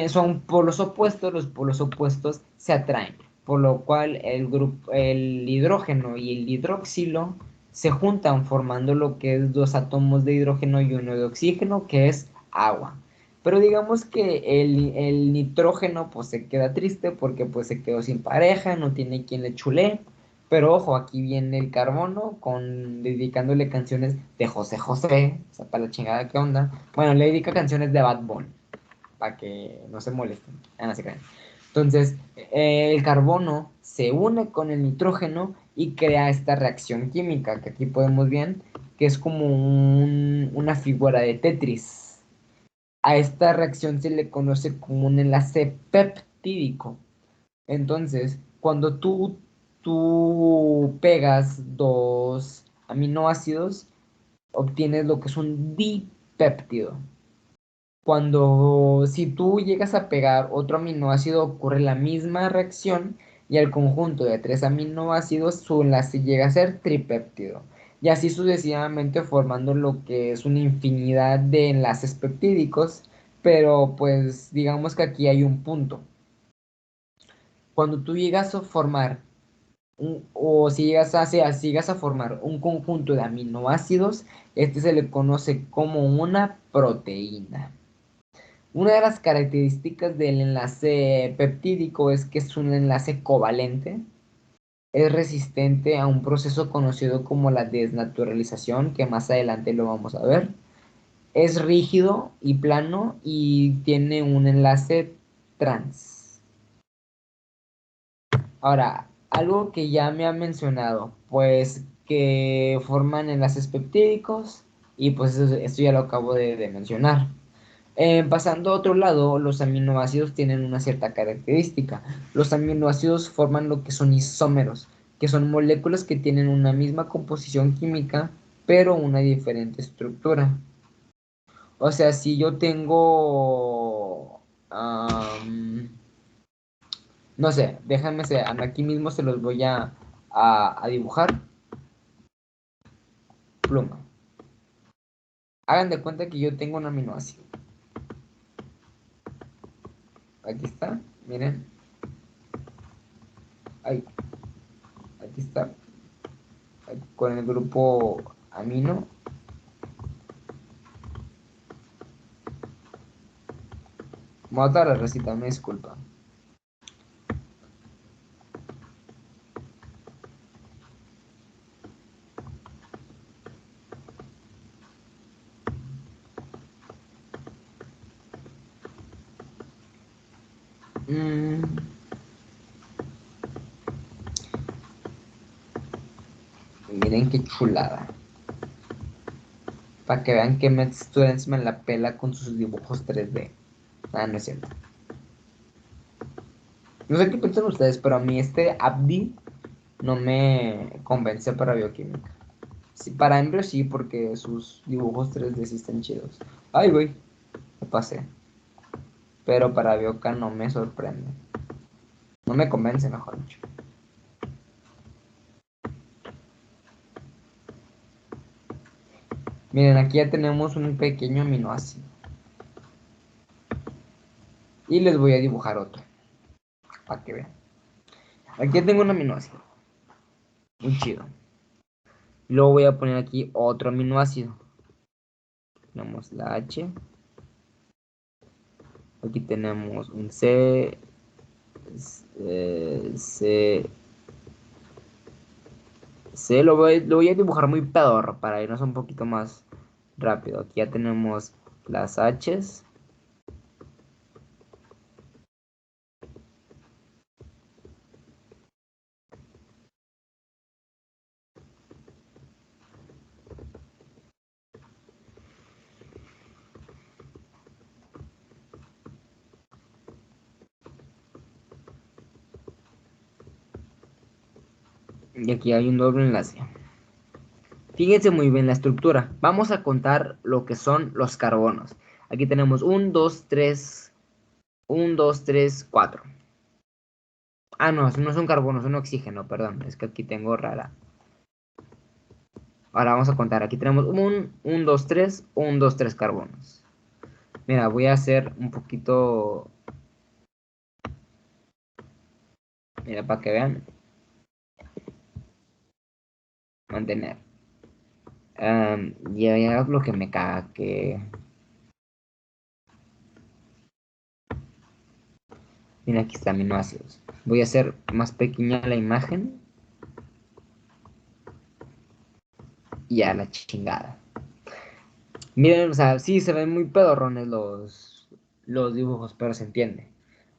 [SPEAKER 1] son polos opuestos, los polos opuestos se atraen, por lo cual el hidrógeno y el hidroxilo se juntan formando lo que es dos átomos de hidrógeno y uno de oxígeno, que es agua. Pero digamos que el nitrógeno pues se queda triste porque pues se quedó sin pareja, no tiene quien le chulee. Pero ojo, aquí viene el carbono dedicándole canciones de José José, o sea, para la chingada, ¿qué onda? Bueno, le dedica canciones de Bad Bunny para que no se molesten. No se crean. Entonces, el carbono se une con el nitrógeno y crea esta reacción química que aquí podemos ver, que es como una figura de Tetris. A esta reacción se le conoce como un enlace peptídico. Entonces, cuando tú pegas dos aminoácidos, obtienes lo que es un dipéptido. Si tú llegas a pegar otro aminoácido, ocurre la misma reacción y el conjunto de tres aminoácidos, su enlace llega a ser tripéptido. Y así sucesivamente formando lo que es una infinidad de enlaces peptídicos, pero pues digamos que aquí hay un punto. Cuando tú llegas a formar, o si llegas a formar un conjunto de aminoácidos, este se le conoce como una proteína. Una de las características del enlace peptídico es que es un enlace covalente, es resistente a un proceso conocido como la desnaturalización, que más adelante lo vamos a ver. Es rígido y plano y tiene un enlace trans. Ahora, algo que ya me ha mencionado, pues que forman enlaces peptídicos y pues esto ya lo acabo de mencionar. Pasando a otro lado, los aminoácidos tienen una cierta característica. Los aminoácidos forman lo que son isómeros, que son moléculas que tienen una misma composición química, pero una diferente estructura. O sea, si yo tengo, no sé, déjenme ser, aquí mismo se los voy a dibujar. Pluma. Hagan de cuenta que yo tengo un aminoácido. Aquí está, miren. Ahí, aquí está. Con el grupo amino. Voy a dar la recita, me disculpa. Miren qué chulada. Para que vean que Matt Students me la pela con sus dibujos 3D. Ah, no es cierto. No sé qué piensan ustedes, pero a mí este Abdi no me convence para bioquímica. Sí, para Embryo sí, porque sus dibujos 3D sí están chidos. Ay, güey, me pasé. Pero para bioca no me sorprende. No me convence, mejor dicho. Miren, aquí ya tenemos un pequeño aminoácido. Y les voy a dibujar otro, para que vean. Aquí ya tengo un aminoácido. Muy chido. Luego voy a poner aquí otro aminoácido. Tenemos la H. Aquí tenemos un C. C. C. Lo voy a dibujar muy pedorro para irnos un poquito más rápido. Aquí ya tenemos las H's. Y aquí hay un doble enlace. Fíjense muy bien la estructura. Vamos a contar lo que son los carbonos. Aquí tenemos 1, 2, 3, 1, 2, 3, 4. Ah, no, no son carbonos, son oxígeno, perdón. Es que aquí tengo rara. Ahora vamos a contar. Aquí tenemos 1, 2, 3, 1, 2, 3 carbonos. Mira, voy a hacer un poquito, mira, para que vean, mantener. Ya es lo que me caga, que... Mira, aquí está aminoácidos. Voy a hacer más pequeña la imagen. Y a la chingada. Miren, o sea, sí se ven muy pedorrones los dibujos, pero se entiende.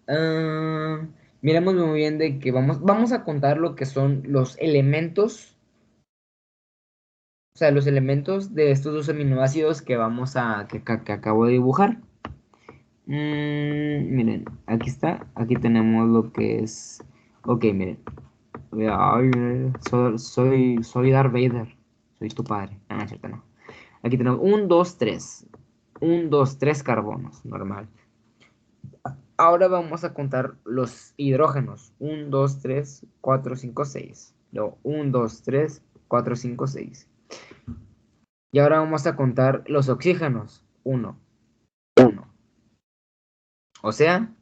[SPEAKER 1] Ah, miremos muy bien de que vamos a contar lo que son los elementos, o sea, los elementos de estos dos aminoácidos que que acabo de dibujar. Miren, aquí está, aquí tenemos lo que es, ok, miren, ay, soy Darth Vader, soy tu padre, ah, no es cierto, no. Aquí tenemos un 2 3 un 2 3 carbonos, normal. Ahora vamos a contar los hidrógenos. 1, 2, 3, 4, 5, 6. Luego 1, 2, 3, 4, 5, 6. Y ahora vamos a contar los oxígenos. 1, 1. O sea,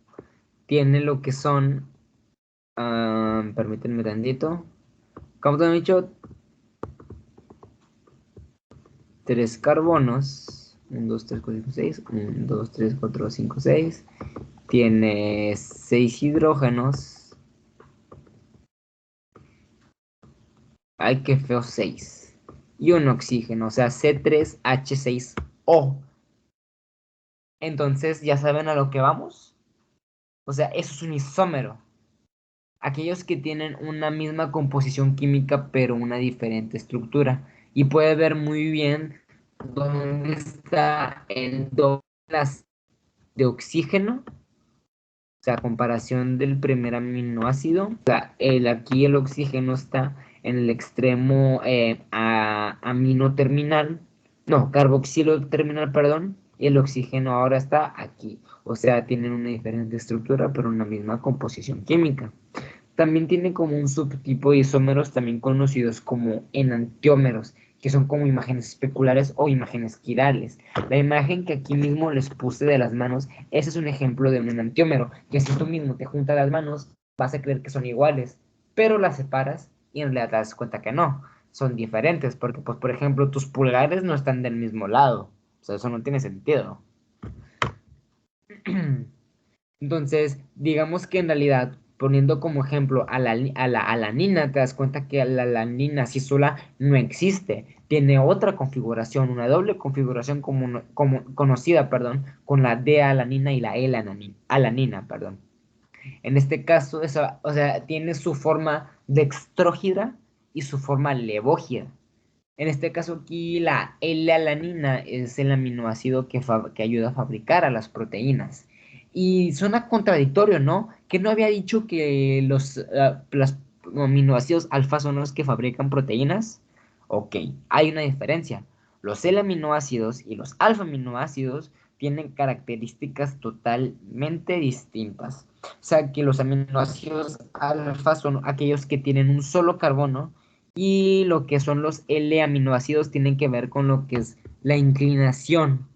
[SPEAKER 1] tiene lo que son... permítanme tantito. Como te he dicho, 3 carbonos. 1, 2, 3, 4, 5, 6. 1, 2, 3, 4, 5, 6. Tiene 6 hidrógenos. Ay, qué feo, 6. Y un oxígeno, o sea, C3H6O. Entonces, ¿ya saben a lo que vamos? O sea, eso es un isómero. Aquellos que tienen una misma composición química, pero una diferente estructura. Y puede ver muy bien dónde está el doble de oxígeno. O sea, a comparación del primer aminoácido. O sea, aquí el oxígeno está en el extremo amino terminal. No, carboxilo terminal, perdón. Y el oxígeno ahora está aquí. O sea, tienen una diferente estructura, pero una misma composición química. También tiene como un subtipo de isómeros también conocidos como enantiómeros, que son como imágenes especulares o imágenes quirales. La imagen que aquí mismo les puse de las manos, ese es un ejemplo de un enantiómero, que si tú mismo te juntas las manos, vas a creer que son iguales, pero las separas y en realidad te das cuenta que no, son diferentes, porque pues por ejemplo tus pulgares no están del mismo lado, o sea, eso no tiene sentido. Entonces, digamos que en realidad, poniendo como ejemplo a la alanina, te das cuenta que la alanina así sola no existe. Tiene otra configuración, una doble configuración como conocida, perdón, con la D-alanina y la L-alanina, perdón. En este caso, o sea, tiene su forma dextrógira y su forma levógira. En este caso aquí la L-alanina es el aminoácido que ayuda a fabricar a las proteínas. Y suena contradictorio, ¿no? Que no había dicho que los aminoácidos alfa son los que fabrican proteínas. Ok, hay una diferencia. Los L-aminoácidos y los alfa-aminoácidos tienen características totalmente distintas. O sea que los aminoácidos alfa son aquellos que tienen un solo carbono y lo que son los L-aminoácidos tienen que ver con lo que es la inclinación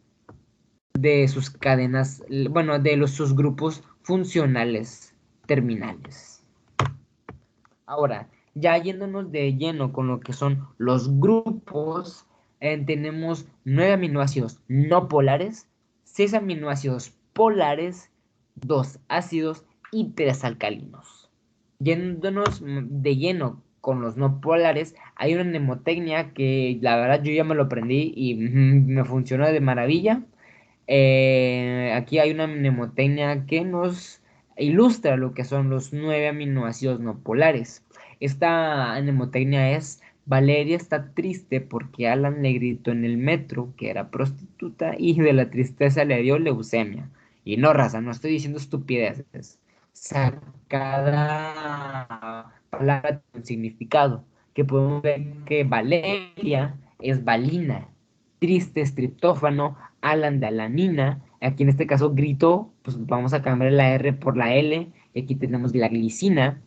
[SPEAKER 1] de sus cadenas, bueno, sus grupos funcionales terminales. Ahora, ya yéndonos de lleno con lo que son los grupos, tenemos 9 aminoácidos no polares, 6 aminoácidos polares, 2 ácidos y 3 alcalinos. Yéndonos de lleno con los no polares, hay una mnemotecnia que la verdad yo ya me lo aprendí y me funciona de maravilla. Aquí hay una mnemotecnia que nos ilustra lo que son los 9 aminoácidos no polares. Esta mnemotecnia es: Valeria está triste porque Alan le gritó en el metro que era prostituta y de la tristeza le dio leucemia. Y no, raza, no estoy diciendo estupideces. O sea, cada palabra tiene un significado. Que podemos ver que Valeria es valina, triste es triptófano, Alan de alanina. Aquí en este caso grito, pues vamos a cambiar la R por la L. Y aquí tenemos la glicina.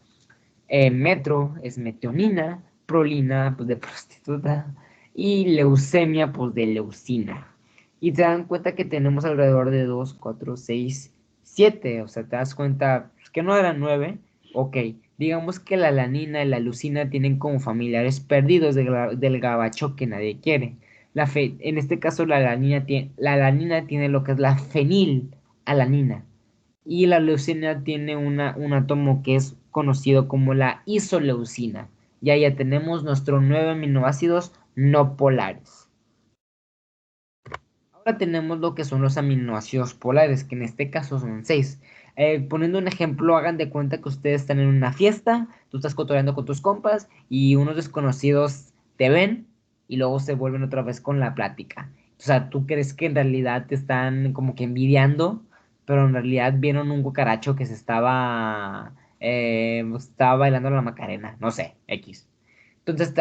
[SPEAKER 1] Metro es metionina. Prolina, pues de prostituta. Y leucemia, pues de leucina. Y te dan cuenta que tenemos alrededor de 2, 4, 6, 7. O sea, te das cuenta pues, que no eran 9. Ok, digamos que la alanina y la leucina tienen como familiares perdidos del gabacho que nadie quiere. En este caso, la alanina tiene lo que es la fenilalanina. Y la leucina tiene un átomo que es conocido como la isoleucina. Ya tenemos nuestros 9 aminoácidos no polares. Ahora tenemos lo que son los aminoácidos polares, que en este caso son 6. Poniendo un ejemplo, hagan de cuenta que ustedes están en una fiesta, tú estás cotorreando con tus compas y unos desconocidos te ven y luego se vuelven otra vez con la plática. O sea, tú crees que en realidad te están como que envidiando, pero en realidad vieron un cucaracho que estaba bailando la Macarena, no sé, X. Entonces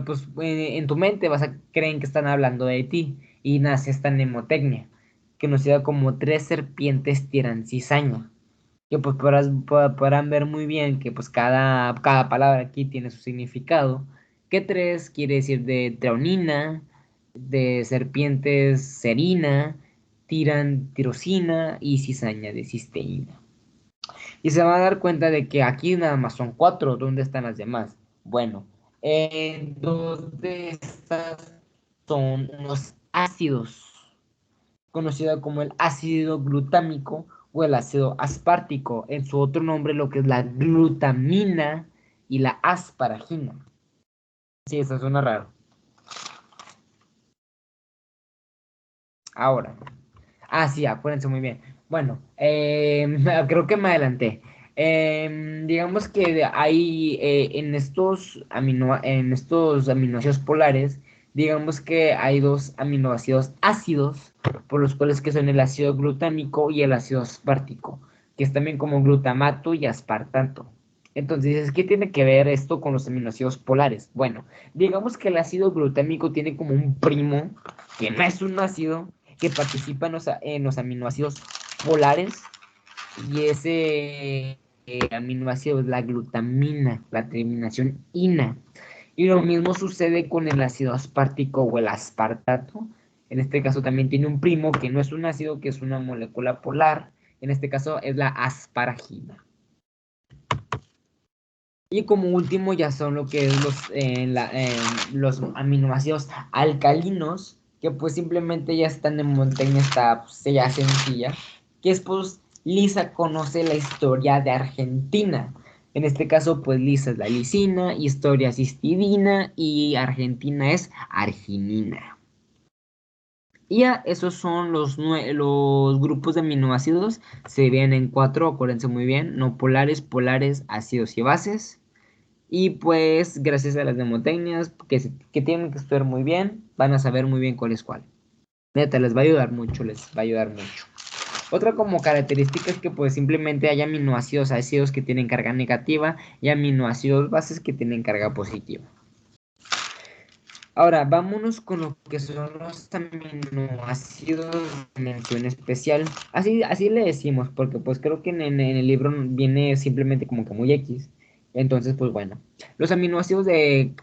[SPEAKER 1] pues, en tu mente creen que están hablando de ti y nace esta mnemotecnia, conocida como tres serpientes tiran cizaña, que pues podrán ver muy bien que pues cada palabra aquí tiene su significado, que tres quiere decir de treonina, de serpientes serina, tiran tirosina y cizaña de cisteína. Y se van a dar cuenta de que aquí nada más son cuatro. ¿Dónde están las demás? Bueno, dos de estas son unos ácidos, conocido como el ácido glutámico o el ácido aspartico. En su otro nombre, lo que es la glutamina y la asparagina. Sí, eso suena raro. Ahora, sí, acuérdense muy bien. Bueno, creo que me adelanté. Digamos que hay en estos aminoácidos polares, digamos que hay dos aminoácidos ácidos, por los cuales que son el ácido glutámico y el ácido aspartico, que es también como glutamato y aspartato. Entonces, ¿qué tiene que ver esto con los aminoácidos polares? Bueno, digamos que el ácido glutámico tiene como un primo, que no es un ácido, que participa en los aminoácidos polares y ese aminoácido es la glutamina, la terminación ina. Y lo mismo sucede con el ácido aspartico o el aspartato. En este caso también tiene un primo que no es un ácido, que es una molécula polar. En este caso es la asparagina. Y como último ya son lo que es los aminoácidos alcalinos, que pues simplemente ya están en montaña, está pues, ya sencilla, que es pues Lisa conoce la historia de Argentina. En este caso pues Lisa es la lisina, historia es histidina y Argentina es arginina. Y ya esos son los grupos de aminoácidos, se dividen en cuatro, acuérdense muy bien, no polares, polares, ácidos y bases. Y pues gracias a las mnemotecnias que tienen que estudiar muy bien, van a saber muy bien cuál es cuál. Neta, les va a ayudar mucho, les va a ayudar mucho. Otra como característica es que pues simplemente hay aminoácidos ácidos que tienen carga negativa y aminoácidos bases que tienen carga positiva. Ahora, vámonos con lo que son los aminoácidos de mención especial. Así le decimos, porque pues creo que en el libro viene simplemente como que muy X. Entonces, pues bueno. Los aminoácidos de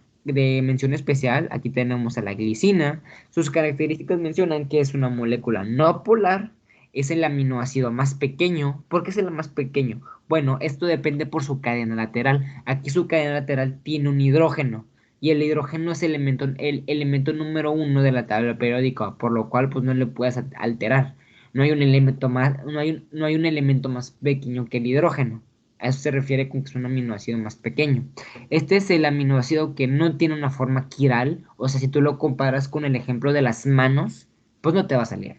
[SPEAKER 1] mención especial, aquí tenemos a la glicina. Sus características mencionan que es una molécula no polar. Es el aminoácido más pequeño. ¿Por qué es el más pequeño? Bueno, esto depende por su cadena lateral. Aquí su cadena lateral tiene un hidrógeno y el hidrógeno es el elemento número uno de la tabla periódica, por lo cual pues no le puedes alterar. No hay un elemento más pequeño que el hidrógeno. A eso se refiere con que es un aminoácido más pequeño. Este es el aminoácido que no tiene una forma quiral, o sea, si tú lo comparas con el ejemplo de las manos, pues no te va a salir.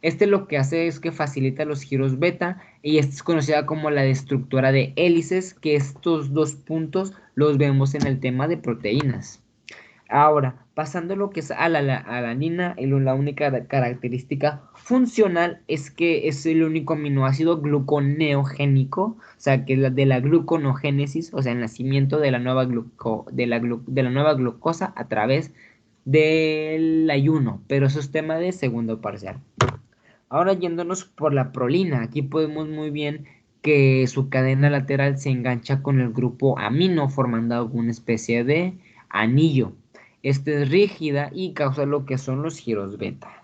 [SPEAKER 1] Este lo que hace es que facilita los giros beta y esta es conocida como la destructora de hélices, que estos dos puntos los vemos en el tema de proteínas. Ahora, pasando lo que es a la alanina, la única característica funcional es que es el único aminoácido gluconeogénico, o sea, que es de la gluconogénesis, o sea, el nacimiento de la de la nueva glucosa a través del ayuno, pero eso es tema de segundo parcial. Ahora yéndonos por la prolina, aquí podemos muy bien que su cadena lateral se engancha con el grupo amino formando alguna especie de anillo. Esta es rígida y causa lo que son los giros beta.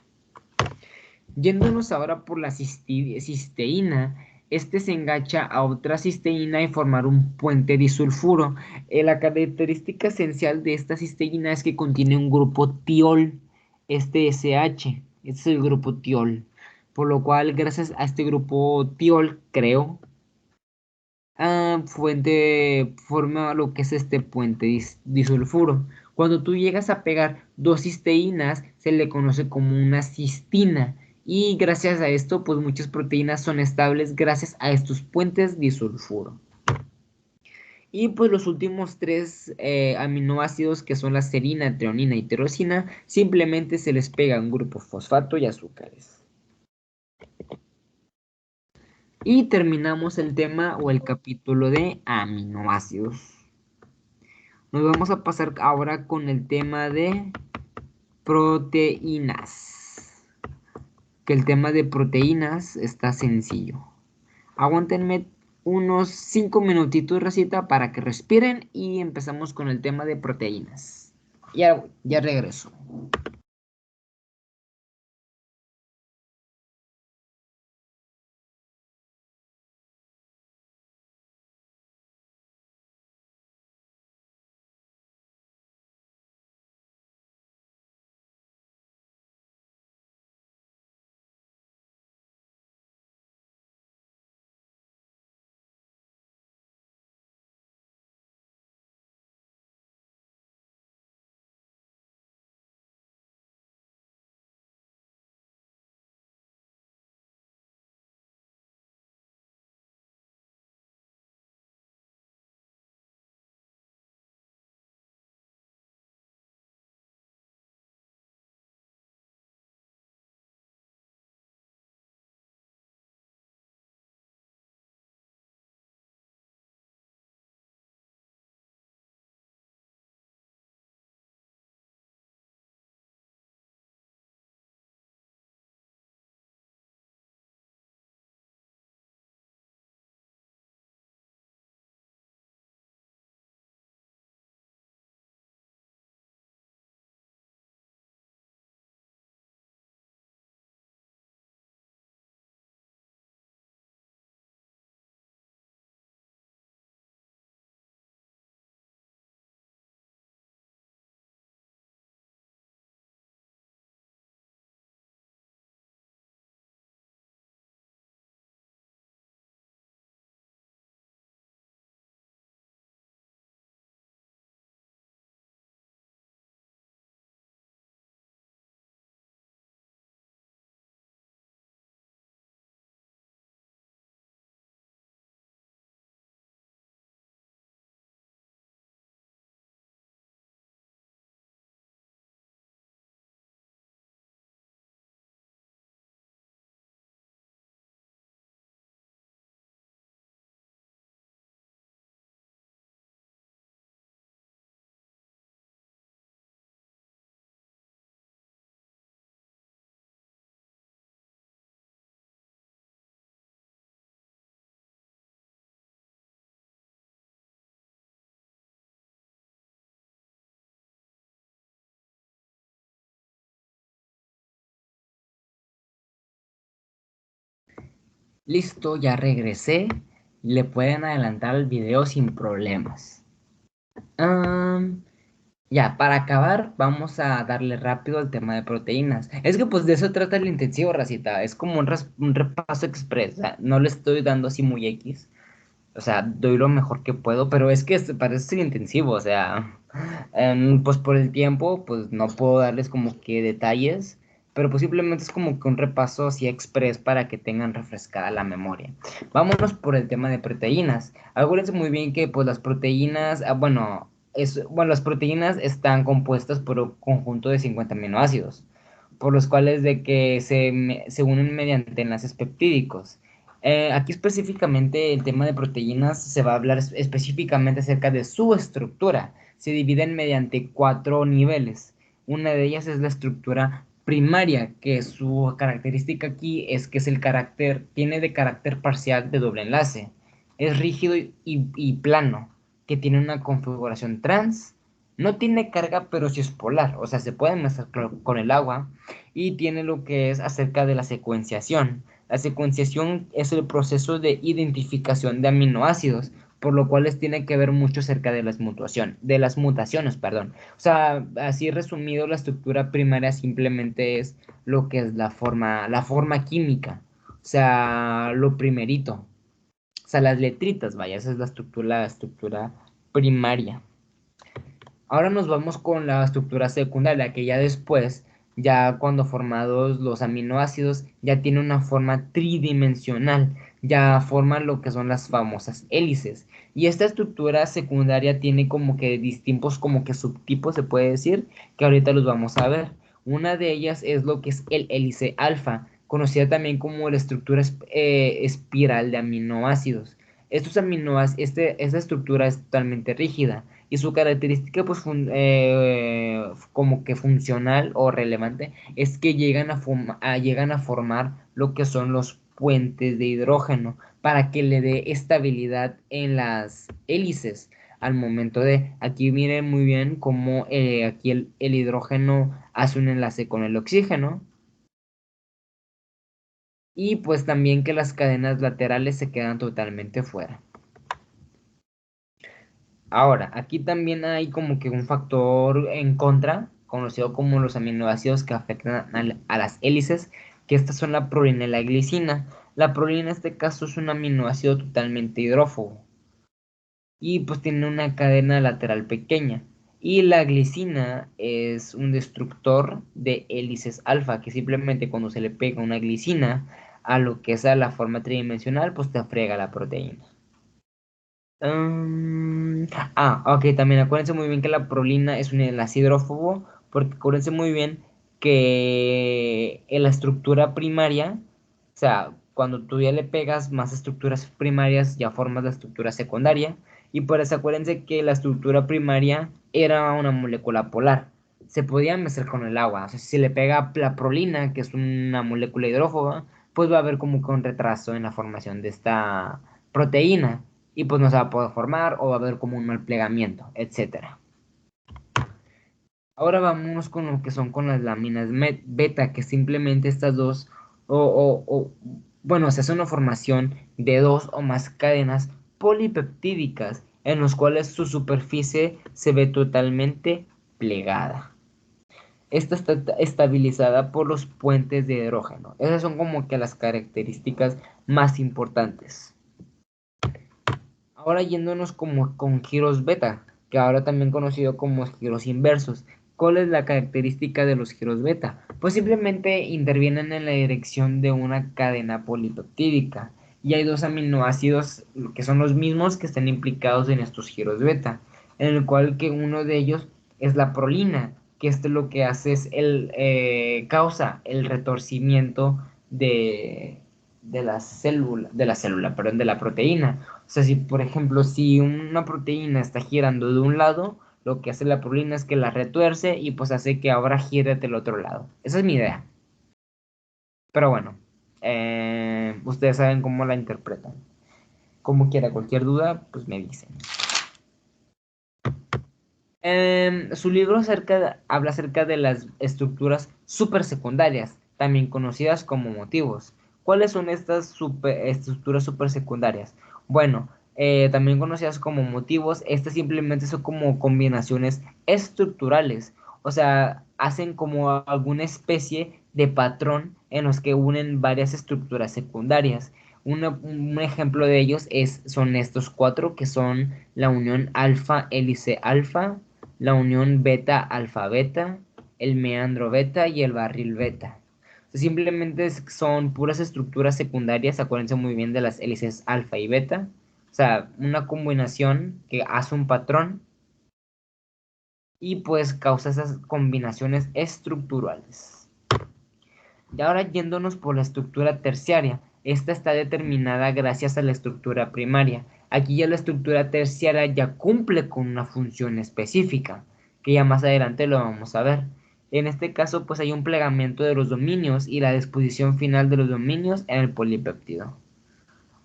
[SPEAKER 1] Yéndonos ahora por la cisteína, este se engancha a otra cisteína y formar un puente disulfuro. La característica esencial de esta cisteína es que contiene un grupo tiol, este SH, este es el grupo tiol, por lo cual gracias a este grupo tiol, creo, fuente forma lo que es este puente disulfuro. Cuando tú llegas a pegar dos cisteínas, se le conoce como una cistina. Y gracias a esto, pues muchas proteínas son estables gracias a estos puentes disulfuro. Y pues los últimos tres aminoácidos, que son la serina, treonina y tirosina, simplemente se les pega un grupo fosfato y azúcares. Y terminamos el tema o el capítulo de aminoácidos. Nos vamos a pasar ahora con el tema de proteínas. Que el tema de proteínas está sencillo. Aguántenme unos 5 minutitos, Racita, para que respiren y empezamos con el tema de proteínas. Ya regreso. Listo, ya regresé. Le pueden adelantar el video sin problemas. Am, ya, para acabar, vamos a darle rápido al tema de proteínas. Es que pues de eso trata el intensivo, Racita. Es como un repaso express. O sea, no le estoy dando así muy X. O sea, doy lo mejor que puedo, pero es que parece ser intensivo. O sea, pues por el tiempo, pues no puedo darles como que detalles. Pero pues simplemente es como que un repaso así express para que tengan refrescada la memoria. Vámonos por el tema de proteínas. Acuérdense muy bien que pues las proteínas, bueno, las proteínas están compuestas por un conjunto de 50 aminoácidos, por los cuales de que se unen mediante enlaces peptídicos. Aquí específicamente el tema de proteínas se va a hablar específicamente acerca de su estructura. Se dividen mediante 4 niveles. Una de ellas es la estructura primaria, que su característica aquí es que tiene de carácter parcial de doble enlace. Es rígido y plano, que tiene una configuración trans. No tiene carga, pero sí es polar, o sea, se puede mezclar con el agua y tiene lo que es acerca de la secuenciación. La secuenciación es el proceso de identificación de aminoácidos, por lo cual tiene que ver mucho acerca de de las mutaciones, perdón. O sea, así resumido, la estructura primaria simplemente es lo que es la forma química, o sea, lo primerito. O sea, las letritas, vaya, esa es la estructura primaria. Ahora nos vamos con la estructura secundaria, que ya después, ya cuando formados los aminoácidos, ya tiene una forma tridimensional, ya forma lo que son las famosas hélices. Y esta estructura secundaria tiene como que distintos, como que subtipos, se puede decir, que ahorita los vamos a ver. Una de ellas es lo que es el hélice alfa, conocida también como la estructura espiral de aminoácidos. Esta estructura es totalmente rígida y su característica pues como que funcional o relevante es que llegan a formar lo que son los puentes de hidrógeno para que le dé estabilidad en las hélices al momento de, aquí miren muy bien cómo aquí el hidrógeno hace un enlace con el oxígeno y pues también que las cadenas laterales se quedan totalmente fuera. Ahora, aquí también hay como que un factor en contra, conocido como los aminoácidos que afectan a las hélices, que estas son la prolina y la glicina. La prolina en este caso es un aminoácido totalmente hidrófobo y pues tiene una cadena lateral pequeña. Y la glicina es un destructor de hélices alfa, que simplemente cuando se le pega una glicina a lo que es a la forma tridimensional, pues te frega la proteína. Ok, también acuérdense muy bien que la prolina es un enlace hidrófobo, porque acuérdense muy bien que en la estructura primaria, o sea, cuando tú ya le pegas más estructuras primarias, ya formas la estructura secundaria, y por eso acuérdense que la estructura primaria era una molécula polar, se podía mezclar con el agua, o sea, si se le pega la prolina, que es una molécula hidrófoba, pues va a haber como que un retraso en la formación de esta proteína y pues no se va a poder formar o va a haber como un mal plegamiento, etcétera. Ahora vamos con lo que son con las láminas beta, que simplemente estas dos, bueno, se hace una formación de dos o más cadenas polipeptídicas en los cuales su superficie se ve totalmente plegada. Esta está estabilizada por los puentes de hidrógeno. Esas son como que las características más importantes. Ahora yéndonos como con giros beta, que ahora también conocido como giros inversos. ¿Cuál es la característica de los giros beta? Pues simplemente intervienen en la dirección de una cadena polipeptídica y hay dos aminoácidos que son los mismos que están implicados en estos giros beta, en el cual que uno de ellos es la prolina, que esto lo que hace es causa el retorcimiento de, perdón, de la proteína. O sea, si por ejemplo, si una proteína está girando de un lado, lo que hace la prolina es que la retuerce y pues hace que ahora gire del otro lado. Esa es mi idea. Pero bueno, ustedes saben cómo la interpretan. Como quiera, cualquier duda, pues me dicen. Su libro habla acerca de las estructuras supersecundarias, también conocidas como motivos. ¿Cuáles son estas estructuras supersecundarias? Bueno, también conocidas como motivos, estas simplemente son como combinaciones estructurales, o sea, hacen como alguna especie de patrón en los que unen varias estructuras secundarias. Un ejemplo de ellos son estos cuatro que son la unión alfa hélice alfa, la unión beta alfa beta, el meandro beta y el barril beta. Simplemente son puras estructuras secundarias, acuérdense muy bien de las hélices alfa y beta. O sea, una combinación que hace un patrón y pues causa esas combinaciones estructurales. Y ahora yéndonos por la estructura terciaria, esta está determinada gracias a la estructura primaria. Aquí ya la estructura terciaria ya cumple con una función específica, que ya más adelante lo vamos a ver. En este caso, pues hay un plegamiento de los dominios y la disposición final de los dominios en el polipéptido.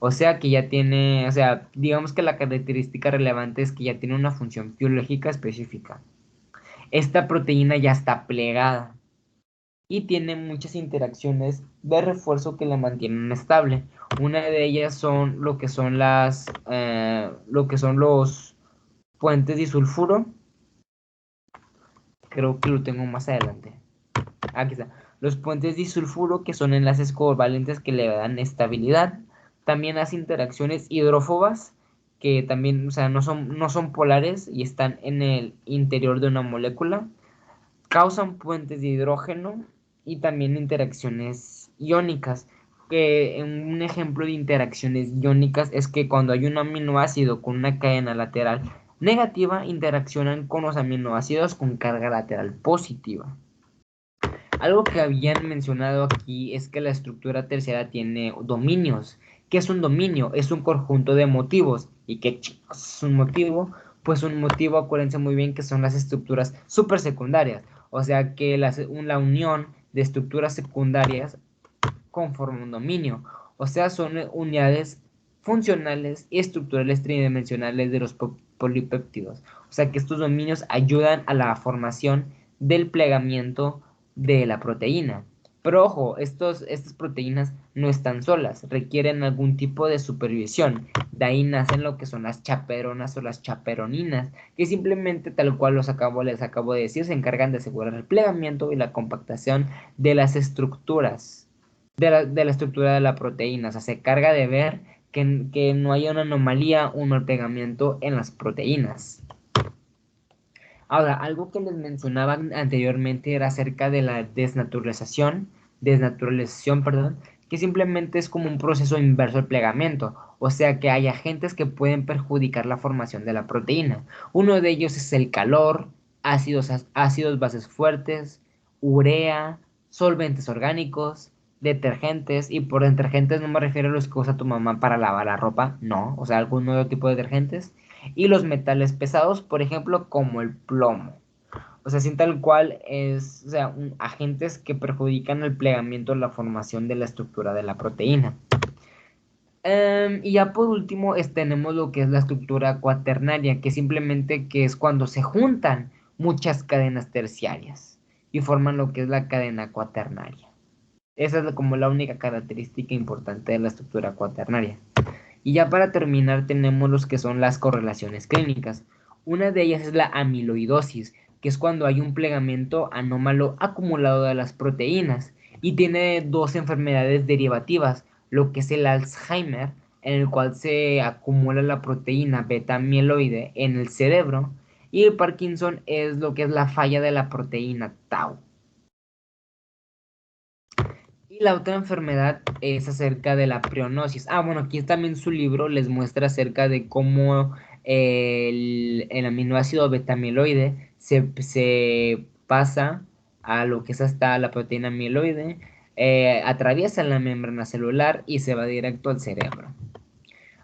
[SPEAKER 1] O sea que ya tiene, o sea, digamos que la característica relevante es que ya tiene una función biológica específica. esta proteína ya está plegada y tiene muchas interacciones de refuerzo que la mantienen estable. Una de ellas son lo que son los puentes disulfuro. Creo que lo tengo más adelante. Aquí está. Los puentes disulfuro, que son enlaces covalentes que le dan estabilidad. También hace interacciones hidrófobas, que también, o sea, no son polares y están en el interior de una molécula. Causan puentes de hidrógeno y también interacciones iónicas. Que un ejemplo de interacciones iónicas es que cuando hay un aminoácido con una cadena lateral negativa, interaccionan con los aminoácidos con carga lateral positiva. Algo que habían mencionado aquí es que la estructura terciaria tiene dominios. ¿Qué es un dominio? Es un conjunto de motivos. ¿Y qué es un motivo? Pues un motivo, acuérdense muy bien que son las estructuras supersecundarias. O sea que la unión de estructuras secundarias conforma un dominio. O sea, son unidades funcionales y estructurales tridimensionales de los polipéptidos. O sea que estos dominios ayudan a la formación del plegamiento de la proteína. Pero ojo, estas proteínas no están solas, requieren algún tipo de supervisión. De ahí nacen lo que son las chaperonas o las chaperoninas, que simplemente tal cual les acabo de decir, se encargan de asegurar el plegamiento y la compactación de las estructuras, de la estructura de la proteína. O sea, se carga de ver que no haya una anomalía o un mal pegamiento en las proteínas. Ahora, algo que les mencionaba anteriormente era acerca de la desnaturalización, perdón, que simplemente es como un proceso inverso al plegamiento, o sea que hay agentes que pueden perjudicar la formación de la proteína. Uno de ellos es el calor, ácidos bases fuertes, urea, solventes orgánicos, detergentes, y por detergentes no me refiero a los que usa tu mamá para lavar la ropa, no, o sea, algún nuevo tipo de detergentes y los metales pesados, por ejemplo, como el plomo. O sea, sin tal cual es, o sea, agentes que perjudican el plegamiento o la formación de la estructura de la proteína. Y ya por último tenemos lo que es la estructura cuaternaria, que simplemente que es cuando se juntan muchas cadenas terciarias y forman lo que es la cadena cuaternaria. Esa es como la única característica importante de la estructura cuaternaria. Y ya para terminar tenemos los que son las correlaciones clínicas. Una de ellas es la amiloidosis, que es cuando hay un plegamiento anómalo acumulado de las proteínas y tiene dos enfermedades derivativas, lo que es el Alzheimer, en el cual se acumula la proteína beta amiloide en el cerebro, y el Parkinson es lo que es la falla de la proteína tau. Y la otra enfermedad es acerca de la prionosis. Ah, bueno, aquí también su libro les muestra acerca de cómo el aminoácido betamiloide se pasa a lo que es hasta la proteína amiloide, atraviesa la membrana celular y se va directo al cerebro.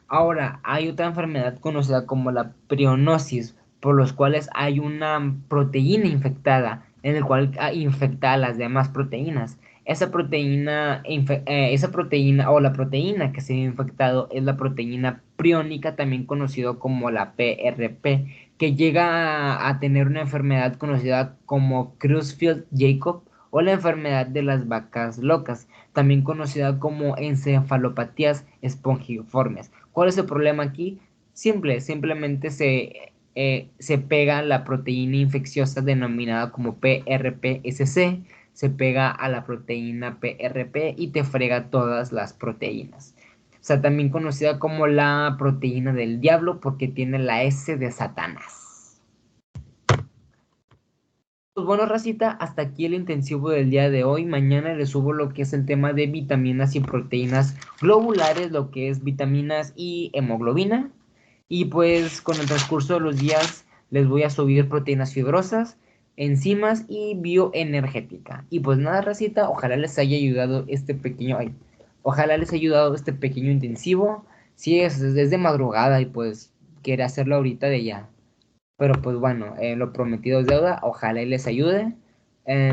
[SPEAKER 1] Ahora, hay otra enfermedad conocida como la prionosis, por los cuales hay una proteína infectada, en el cual infecta a las demás proteínas. Esa proteína o la proteína que se ha infectado es la proteína priónica, también conocido como la PRP, que llega a tener una enfermedad conocida como Creutzfeldt-Jakob o la enfermedad de las vacas locas, también conocida como encefalopatías espongiformes. ¿Cuál es el problema aquí? Simplemente se pega la proteína infecciosa denominada como PRPSC, se pega a la proteína PRP y te frega todas las proteínas. O sea, también conocida como la proteína del diablo porque tiene la S de Satanás. Pues bueno, racita, hasta aquí el intensivo del día de hoy. Mañana les subo lo que es el tema de vitaminas y proteínas globulares, lo que es vitaminas y hemoglobina. Y pues con el transcurso de los días les voy a subir proteínas fibrosas, enzimas y bioenergética. Y pues nada, racita, ojalá les haya ayudado ojalá les haya ayudado este pequeño intensivo. Sí, es de madrugada y pues quiere hacerlo ahorita de ya. Pero pues bueno, lo prometido es deuda, ojalá y les ayude.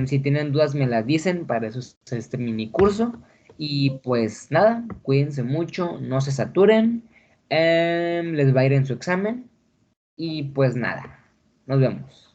[SPEAKER 1] Si tienen dudas me las dicen, para eso es este mini curso. Y pues nada, cuídense mucho, no se saturen, les va a ir en su examen. Y pues nada, nos vemos.